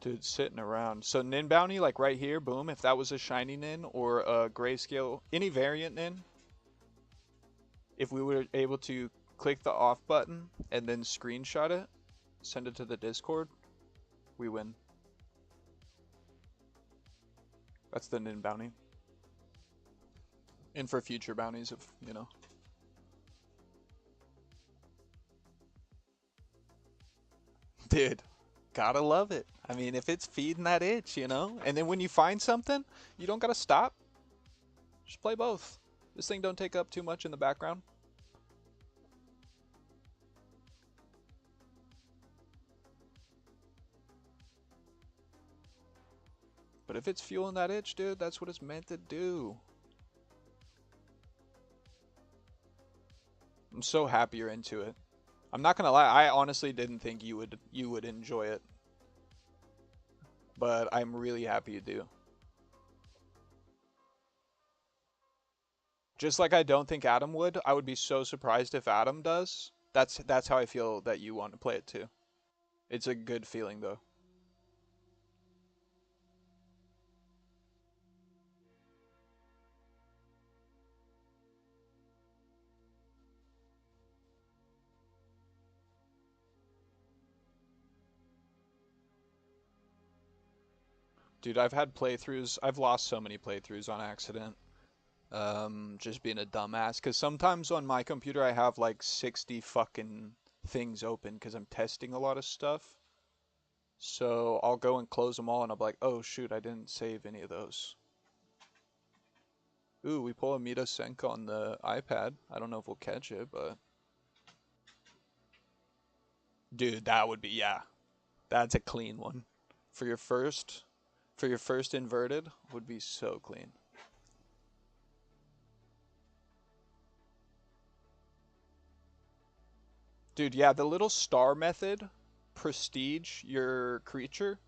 Dude, sitting around. So Nin bounty, like right here, boom. If that was a shiny Nin or a grayscale, any variant Nin, if we were able to click the off button and then screenshot it, send it to the Discord, we win. That's the Nin bounty. And for future bounties, if you know. Dude, gotta love it. I mean, if it's feeding that itch, you know? And then when you find something, you don't gotta stop. Just play both. This thing don't take up too much in the background. But if it's fueling that itch, dude, that's what it's meant to do. I'm so happy you're into it. I'm not gonna lie, I honestly didn't think you would enjoy it. But I'm really happy you do. Just like I don't think Adam would, I would be so surprised if Adam does. That's how I feel that you want to play it too. It's a good feeling though. Dude, I've had playthroughs. I've lost so many playthroughs on accident. Just being a dumbass. Because sometimes on my computer I have like 60 fucking things open because I'm testing a lot of stuff. So I'll go and close them all and I'll be like, oh shoot, I didn't save any of those. Ooh, we pull a Mita Senka on the iPad. I don't know if we'll catch it, but... Dude, that would be, yeah. That's a clean one. For your first... For your first inverted, would be so clean. Dude, yeah, the little star method, prestige your creature,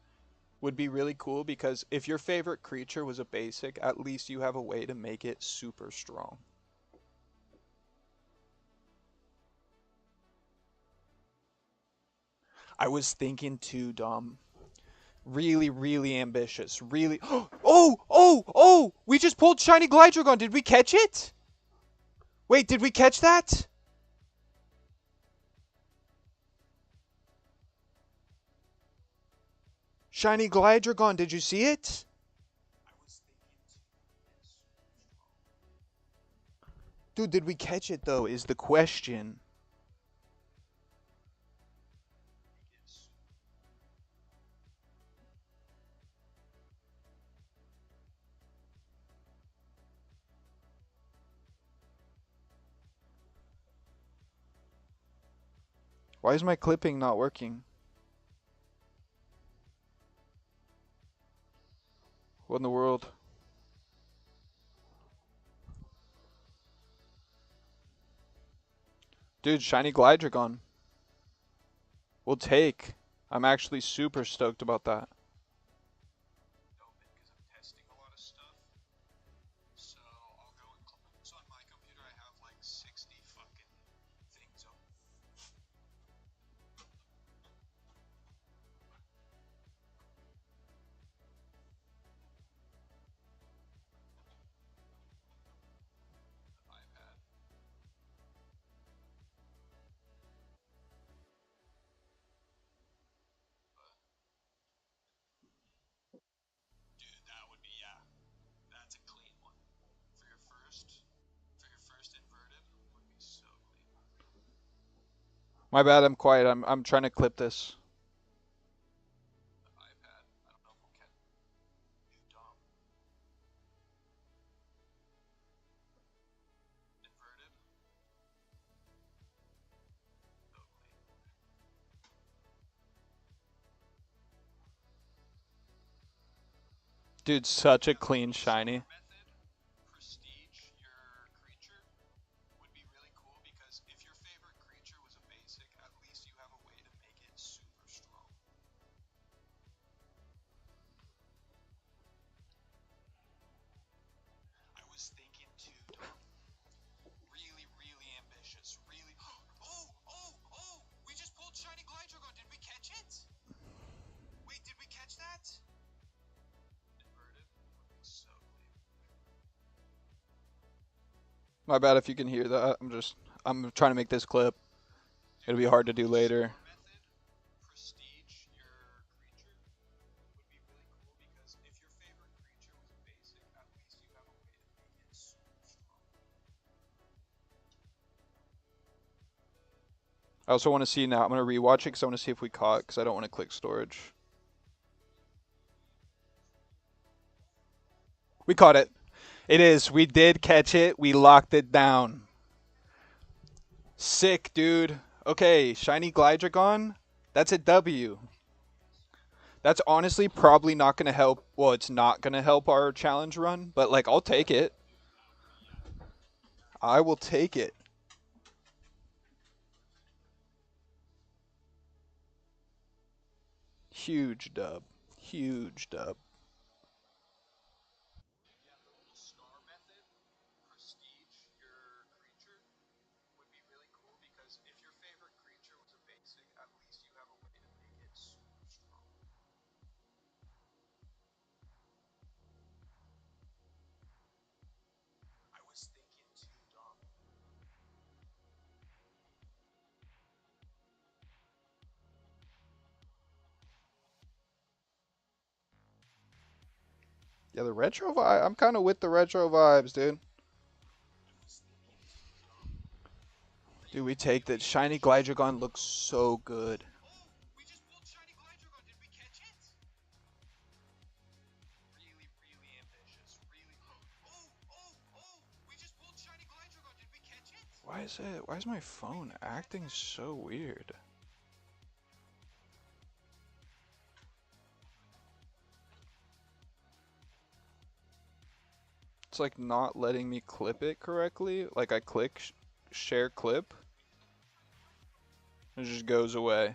would be really cool because if your favorite creature was a basic, at least you have a way to make it super strong. I was thinking too, Dom. Really, really ambitious. Really. Oh! We just pulled Shiny Glidragon. Did we catch it? Wait, did we catch that? Shiny Glidragon, did you see it? Dude, did we catch it though? Is the question. Why is my clipping not working? What in the world? Dude, Shiny Glidragon. We'll take. I'm actually super stoked about that. My bad, I'm quiet. I'm trying to clip this. Dude, such a clean shiny. We just pulled Shiny Glidragon. Did we catch it? Wait, did we catch that? My bad if you can hear that. I'm trying to make this clip. It'll be hard to do later. I also want to see now. I'm gonna rewatch it because I want to see if we caught. Because I don't want to click storage. We caught it. It is. We did catch it. We locked it down. Sick, dude. Okay, shiny Glidragon. That's a W. That's honestly probably not gonna help. Well, it's not gonna help our challenge run, but like I'll take it. I will take it. Huge dub. Huge dub. Yeah, the retro vibe. I'm kind of with the retro vibes, dude. Dude, we take that. Shiny Glidragon looks so good. Why is it? Why is my phone acting so weird? It's like not letting me clip it correctly. Like I click share clip, it just goes away.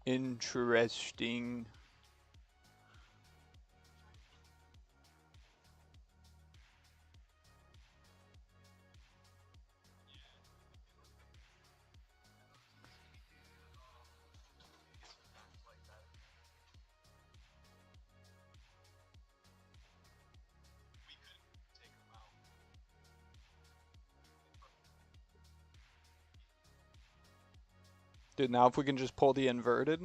Interesting. Dude, now if we can just pull the inverted,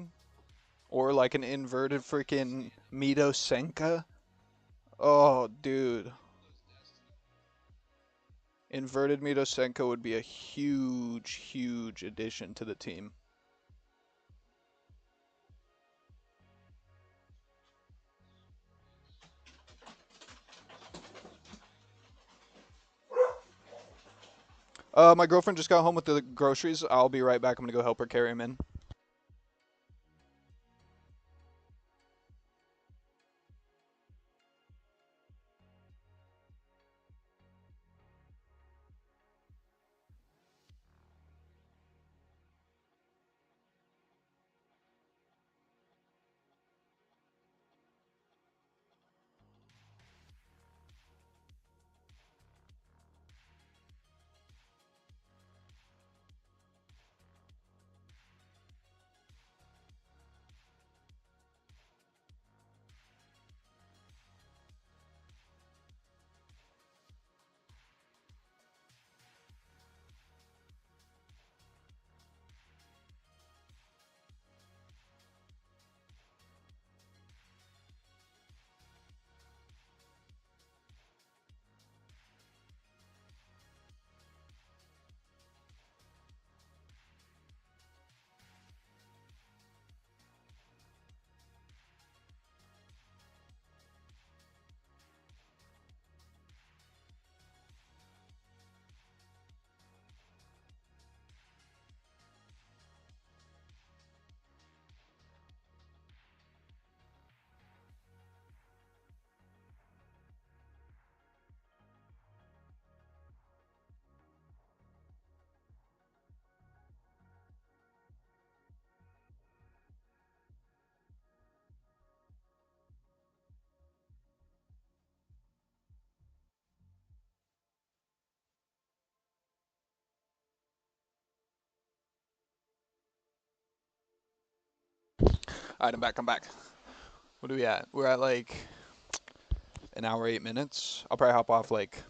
or like an inverted freaking Mito Senka. Oh, dude. Inverted Mito Senka would be a huge, huge addition to the team. My girlfriend just got home with the groceries. I'll be right back. I'm gonna go help her carry them in. Alright, I'm back. I'm back. What are we at? We're at like an hour 8 minutes. I'll probably hop off like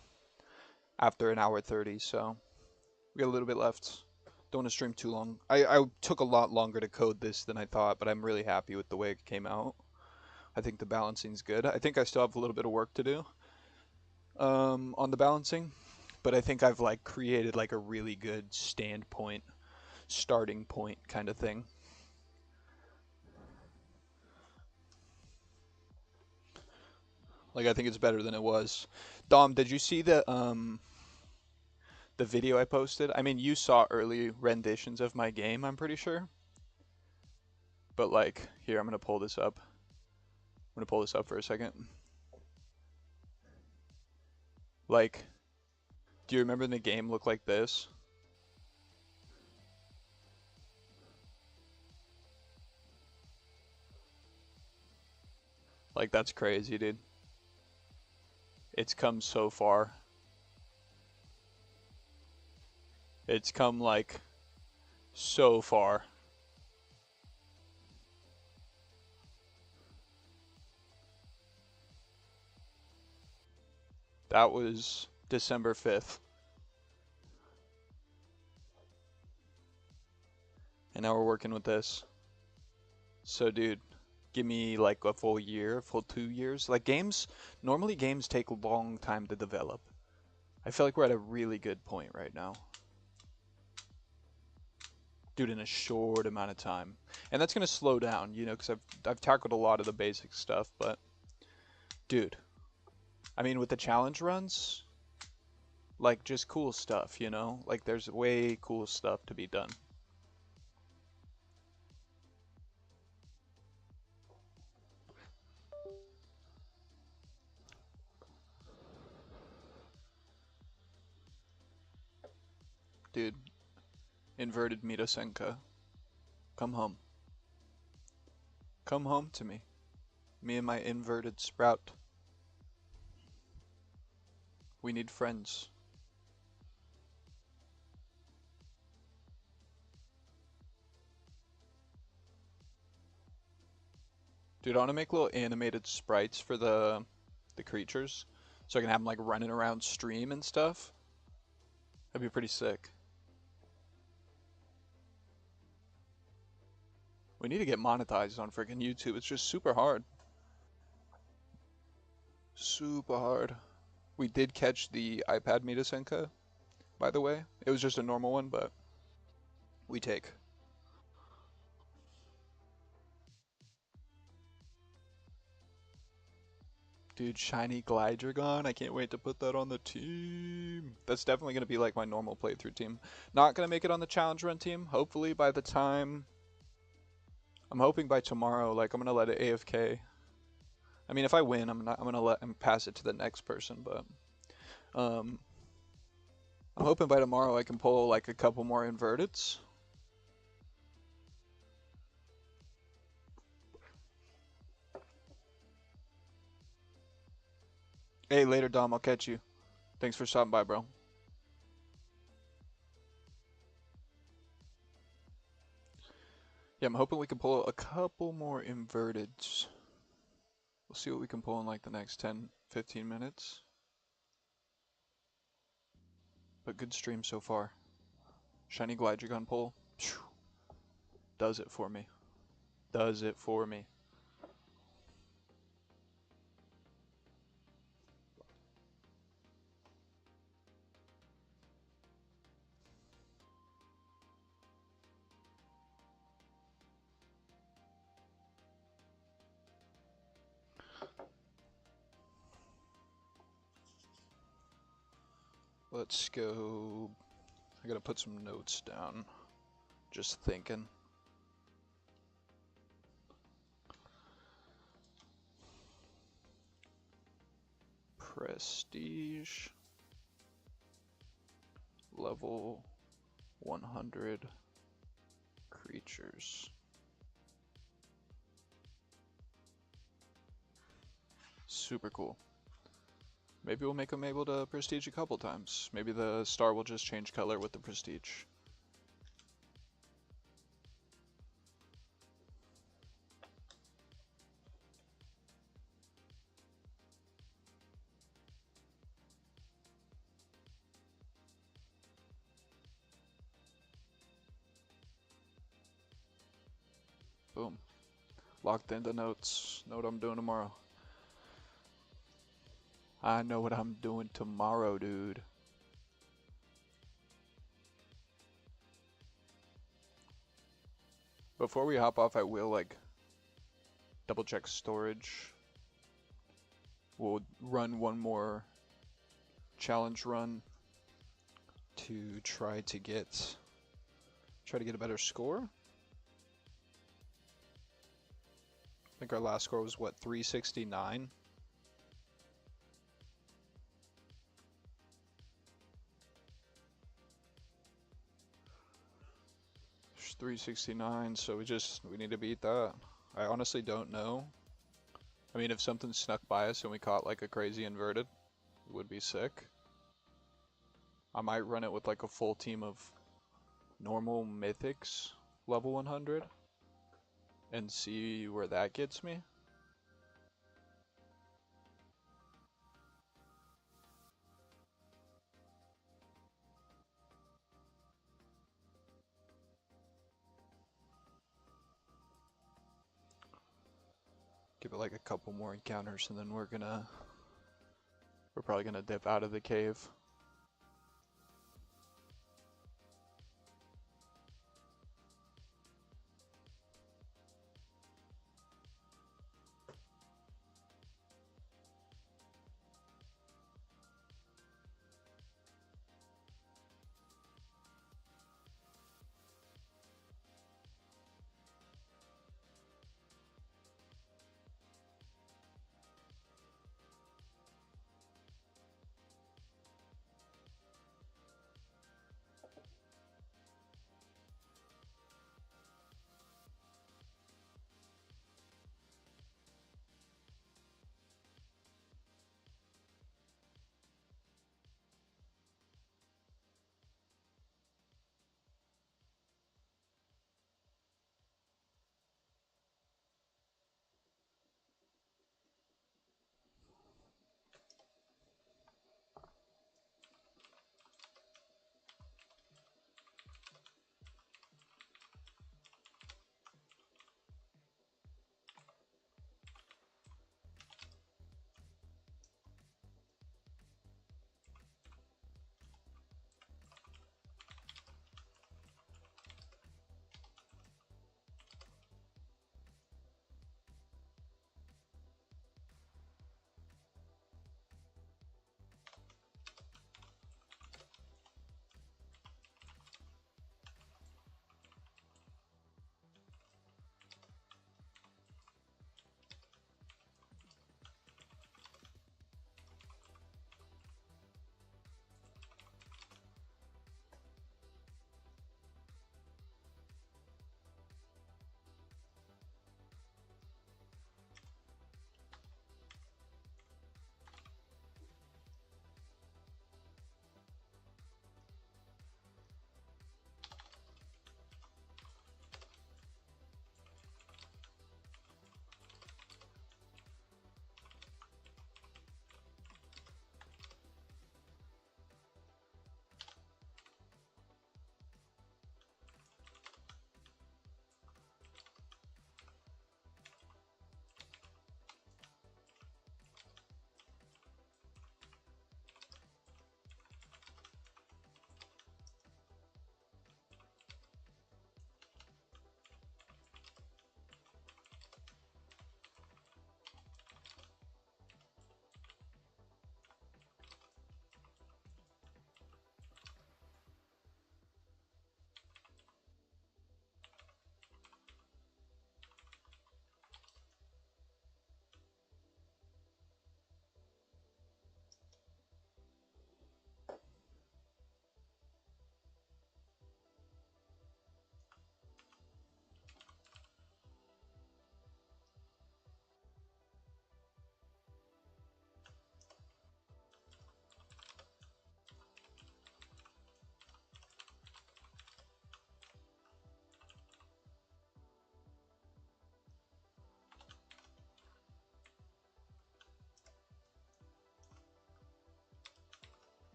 after an hour 30. So we got a little bit left. Don't want to stream too long. I took a lot longer to code this than I thought, but I'm really happy with the way it came out. I think the balancing's good. I think I still have a little bit of work to do on the balancing, but I think I've like created like a really good standpoint, starting point kind of thing. Like I think it's better than it was. Dom, did you see the video I posted? I mean, you saw early renditions of my game, I'm pretty sure. But like, here, I'm gonna pull this up. I'm gonna pull this up for a second. Like, do you remember the game looked like this? Like, that's crazy, dude. It's come so far. It's come like so far. That was December 5th. And now we're working with this. So, dude, give me like a full year, full 2 years. Like normally games take a long time to develop. I feel like we're at a really good point right now. Dude, in a short amount of time. And that's gonna slow down, you know, because I've tackled a lot of the basic stuff, but dude, I mean with the challenge runs, like just cool stuff, you know? Like there's way cool stuff to be done. Dude, inverted Mitasenka. Come home. Come home to me. Me and my inverted sprout. We need friends. Dude, I want to make little animated sprites for the creatures, so I can have them like running around stream and stuff. That'd be pretty sick. We need to get monetized on freaking YouTube. It's just super hard. Super hard. We did catch the iPad Mitasenka, by the way. It was just a normal one, but we take. Dude, shiny Glidragon. I can't wait to put that on the team. That's definitely going to be like my normal playthrough team. Not going to make it on the challenge run team. Hopefully by the time... I'm hoping by tomorrow, like I'm going to let it AFK. I mean, if I win, I'm going to let him pass it to the next person, but... Um, I'm hoping by tomorrow I can pull like a couple more inverteds. Hey, later, Dom. I'll catch you. Thanks for stopping by, bro. Yeah, I'm hoping we can pull a couple more inverteds. We'll see what we can pull in like the next 10, 15 minutes. But good stream so far. Shiny Glidragon pull. Phew. Does it for me. Does it for me. Let's go. I gotta put some notes down. Just thinking. Prestige. Level 100 creatures. Super cool. Maybe we'll make them able to prestige a couple times. Maybe the star will just change color with the prestige. Boom. Locked into notes. Know what I'm doing tomorrow. I know what I'm doing tomorrow, dude. Before we hop off, I will like double check storage. We'll run one more challenge run to try to get a better score. I think our last score was what, 369? 369, so we need to beat that. I honestly don't know. I mean, if something snuck by us and we caught like a crazy inverted, it would be sick. I might run it with like a full team of normal mythics level 100 and see where that gets me. Give it like a couple more encounters and then we're probably gonna dip out of the cave.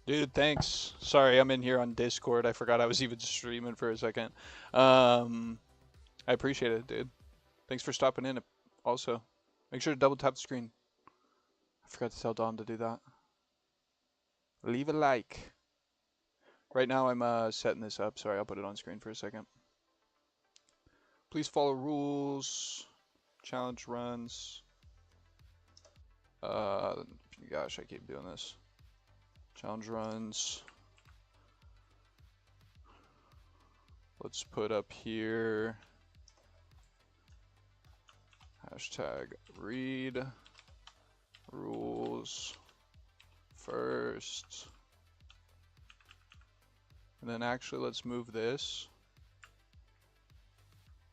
Dude, thanks. Sorry, I'm in here on Discord. I forgot I was even streaming for a second. Um, I appreciate it, dude. Thanks for stopping in. Also, make sure to double tap the screen. I forgot to tell Dom to do that. Leave a like. Right now, I'm setting this up. Sorry, I'll put it on screen for a second. Please follow rules. Challenge runs. Gosh, I keep doing this. Challenge runs. Let's put up here. Hashtag read rules first. And then actually, let's move this.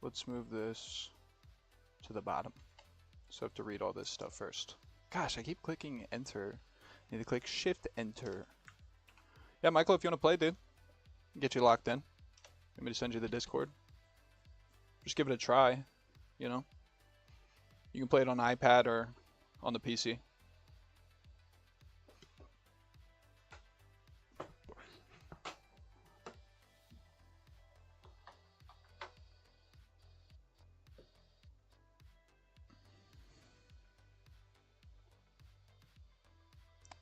Let's move this to the bottom. So I have to read all this stuff first. Gosh, I keep clicking enter. Need to click shift enter. Yeah, Michael, if you want to play, dude, get you locked in. Want me to send you the Discord? Just give it a try, you know? You can play it on iPad or on the PC.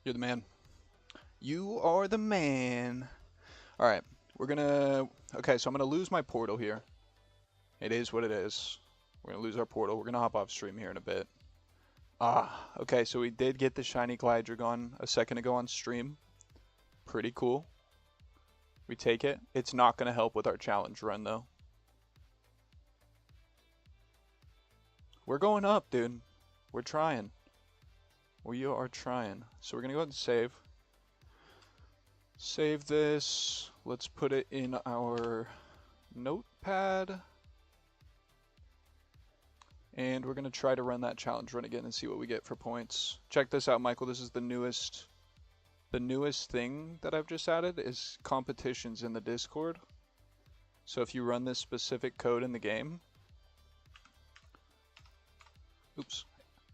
You're the man. You are the man. Alright, we're gonna... Okay, so I'm gonna lose my portal here. It is what it is. We're gonna lose our portal. We're gonna hop off stream here in a bit. Okay, so we did get the shiny Glidragon a second ago on stream. Pretty cool. We take it. It's not gonna help with our challenge run, though. We're going up, dude. We're trying. We are trying. So we're gonna go ahead and save. Save this. Let's put it in our notepad. And we're gonna try to run that challenge run again and see what we get for points. Check this out, Michael. This is the newest thing that I've just added is competitions in the Discord. So if you run this specific code in the game, oops.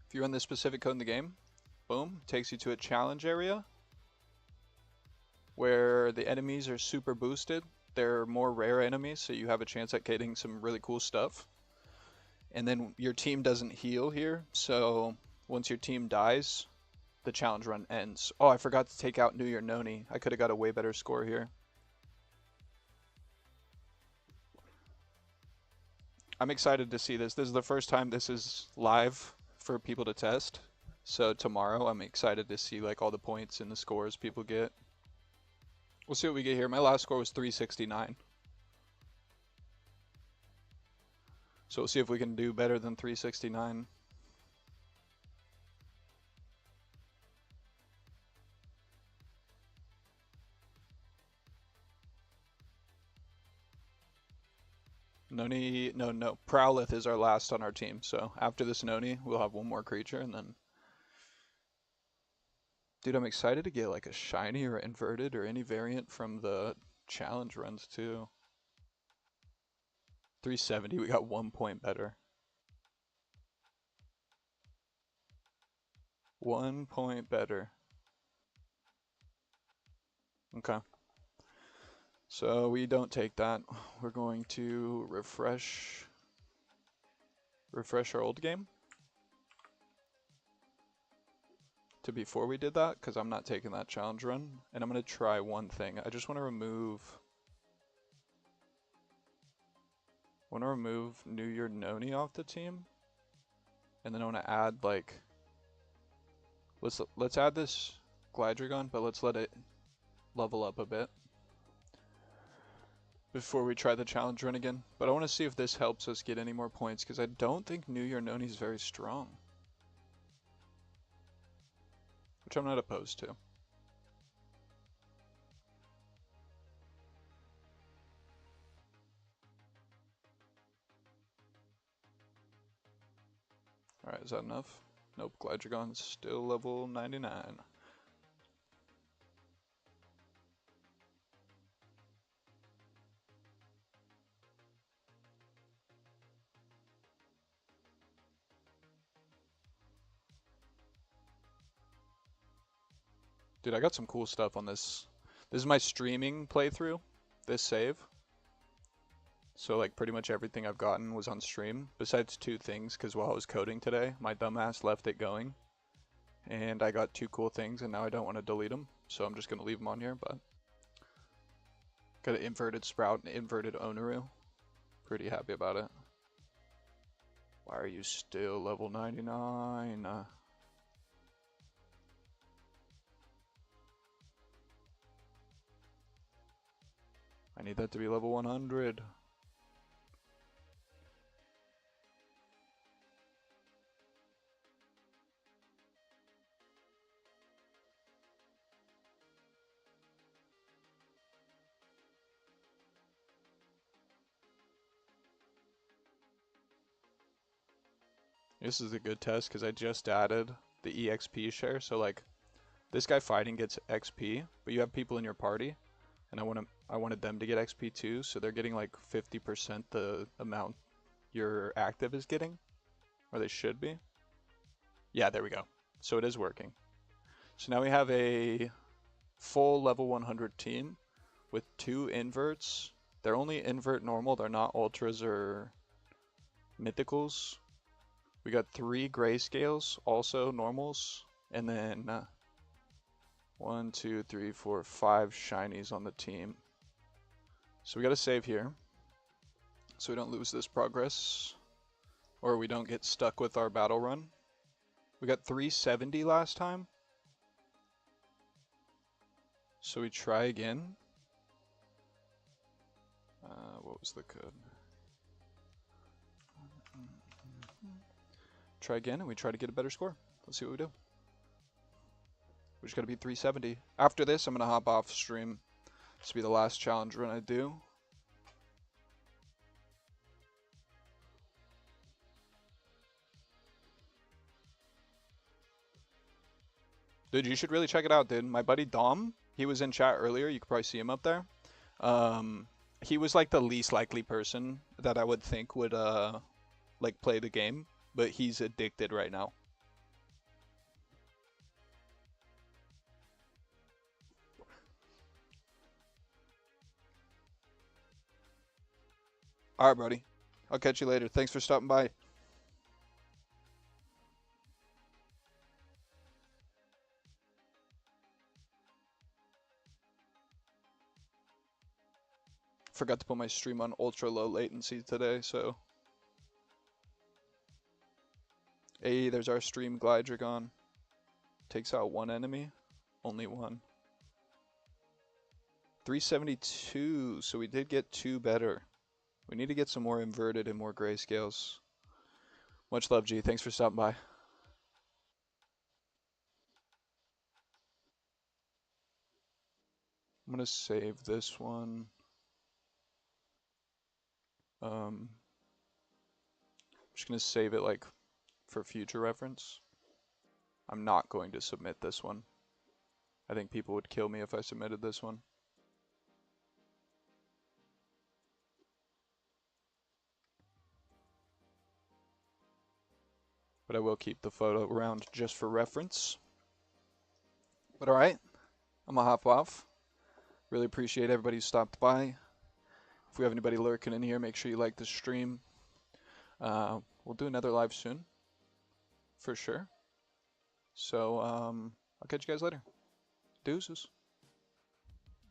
If you run this specific code in the game, boom, takes you to a challenge area where the enemies are super boosted. They're more rare enemies, so you have a chance at getting some really cool stuff. And then your team doesn't heal here, so once your team dies, the challenge run ends. Oh, I forgot to take out New Year Noni. I could have got a way better score here. I'm excited to see this. This is the first time this is live for people to test. So tomorrow I'm excited to see like all the points and the scores people get. We'll see what we get here. My last score was 369. So we'll see if we can do better than 369. Noni, no, Prowlith is our last on our team. So after this Noni, we'll have one more creature and then... Dude, I'm excited to get like a shiny or inverted or any variant from the challenge runs too. 370, we got 1 point better. 1 point better. Okay. So we don't take that. We're going to refresh our old game to before we did that, because I'm not taking that challenge run. And I'm going to try one thing. I just want to remove New Year Noni off the team. And then I want to add like let's add this Glidragon, but let's let it level up a bit before we try the challenge run again. But I want to see if this helps us get any more points, because I don't think New Year Noni is very strong. Which I'm not opposed to. Alright, is that enough? Nope, Glidragon's still level 99. Dude, I got some cool stuff on this. This is my streaming playthrough, this save. So like pretty much everything I've gotten was on stream, besides two things, because while I was coding today, my dumbass left it going. And I got two cool things, and now I don't want to delete them, so I'm just going to leave them on here, but... Got an inverted sprout and inverted Onaru. Pretty happy about it. Why are you still level 99? I need that to be level 100. This is a good test because I just added the EXP share. So like this guy fighting gets XP, but you have people in your party, and I wanted them to get XP too, so they're getting like 50% the amount your active is getting, or they should be. Yeah, there we go. So it is working. So now we have a full level 100 team with 2 inverts. They're only invert normal, they're not ultras or mythicals. We got 3 grayscales, also normals, and then 1, 2, 3, 4, 5 shinies on the team. So we gotta save here, so we don't lose this progress, or we don't get stuck with our battle run. We got 370 last time, so we try again. What was the code? Try again, and we try to get a better score. Let's see what we do. We just gotta beat 370. After this, I'm gonna hop off stream. This will be the last challenge run I do. Dude, you should really check it out, dude. My buddy Dom, he was in chat earlier. You could probably see him up there. He was like the least likely person that I would think would like play the game, but he's addicted right now. All right, buddy. I'll catch you later. Thanks for stopping by. Forgot to put my stream on ultra low latency today, so. Hey, there's our stream Glydrigon. Takes out 1 enemy. Only 1. 372, so we did get 2 better. We need to get some more inverted and more grayscales. Much love, G. Thanks for stopping by. I'm gonna save this one. I'm just gonna save it like for future reference. I'm not going to submit this one. I think people would kill me if I submitted this one. But I will keep the photo around just for reference. But alright, I'm gonna hop off. Really appreciate everybody who stopped by. If we have anybody lurking in here, make sure you like the stream. We'll do another live soon, for sure. So, I'll catch you guys later. Deuces.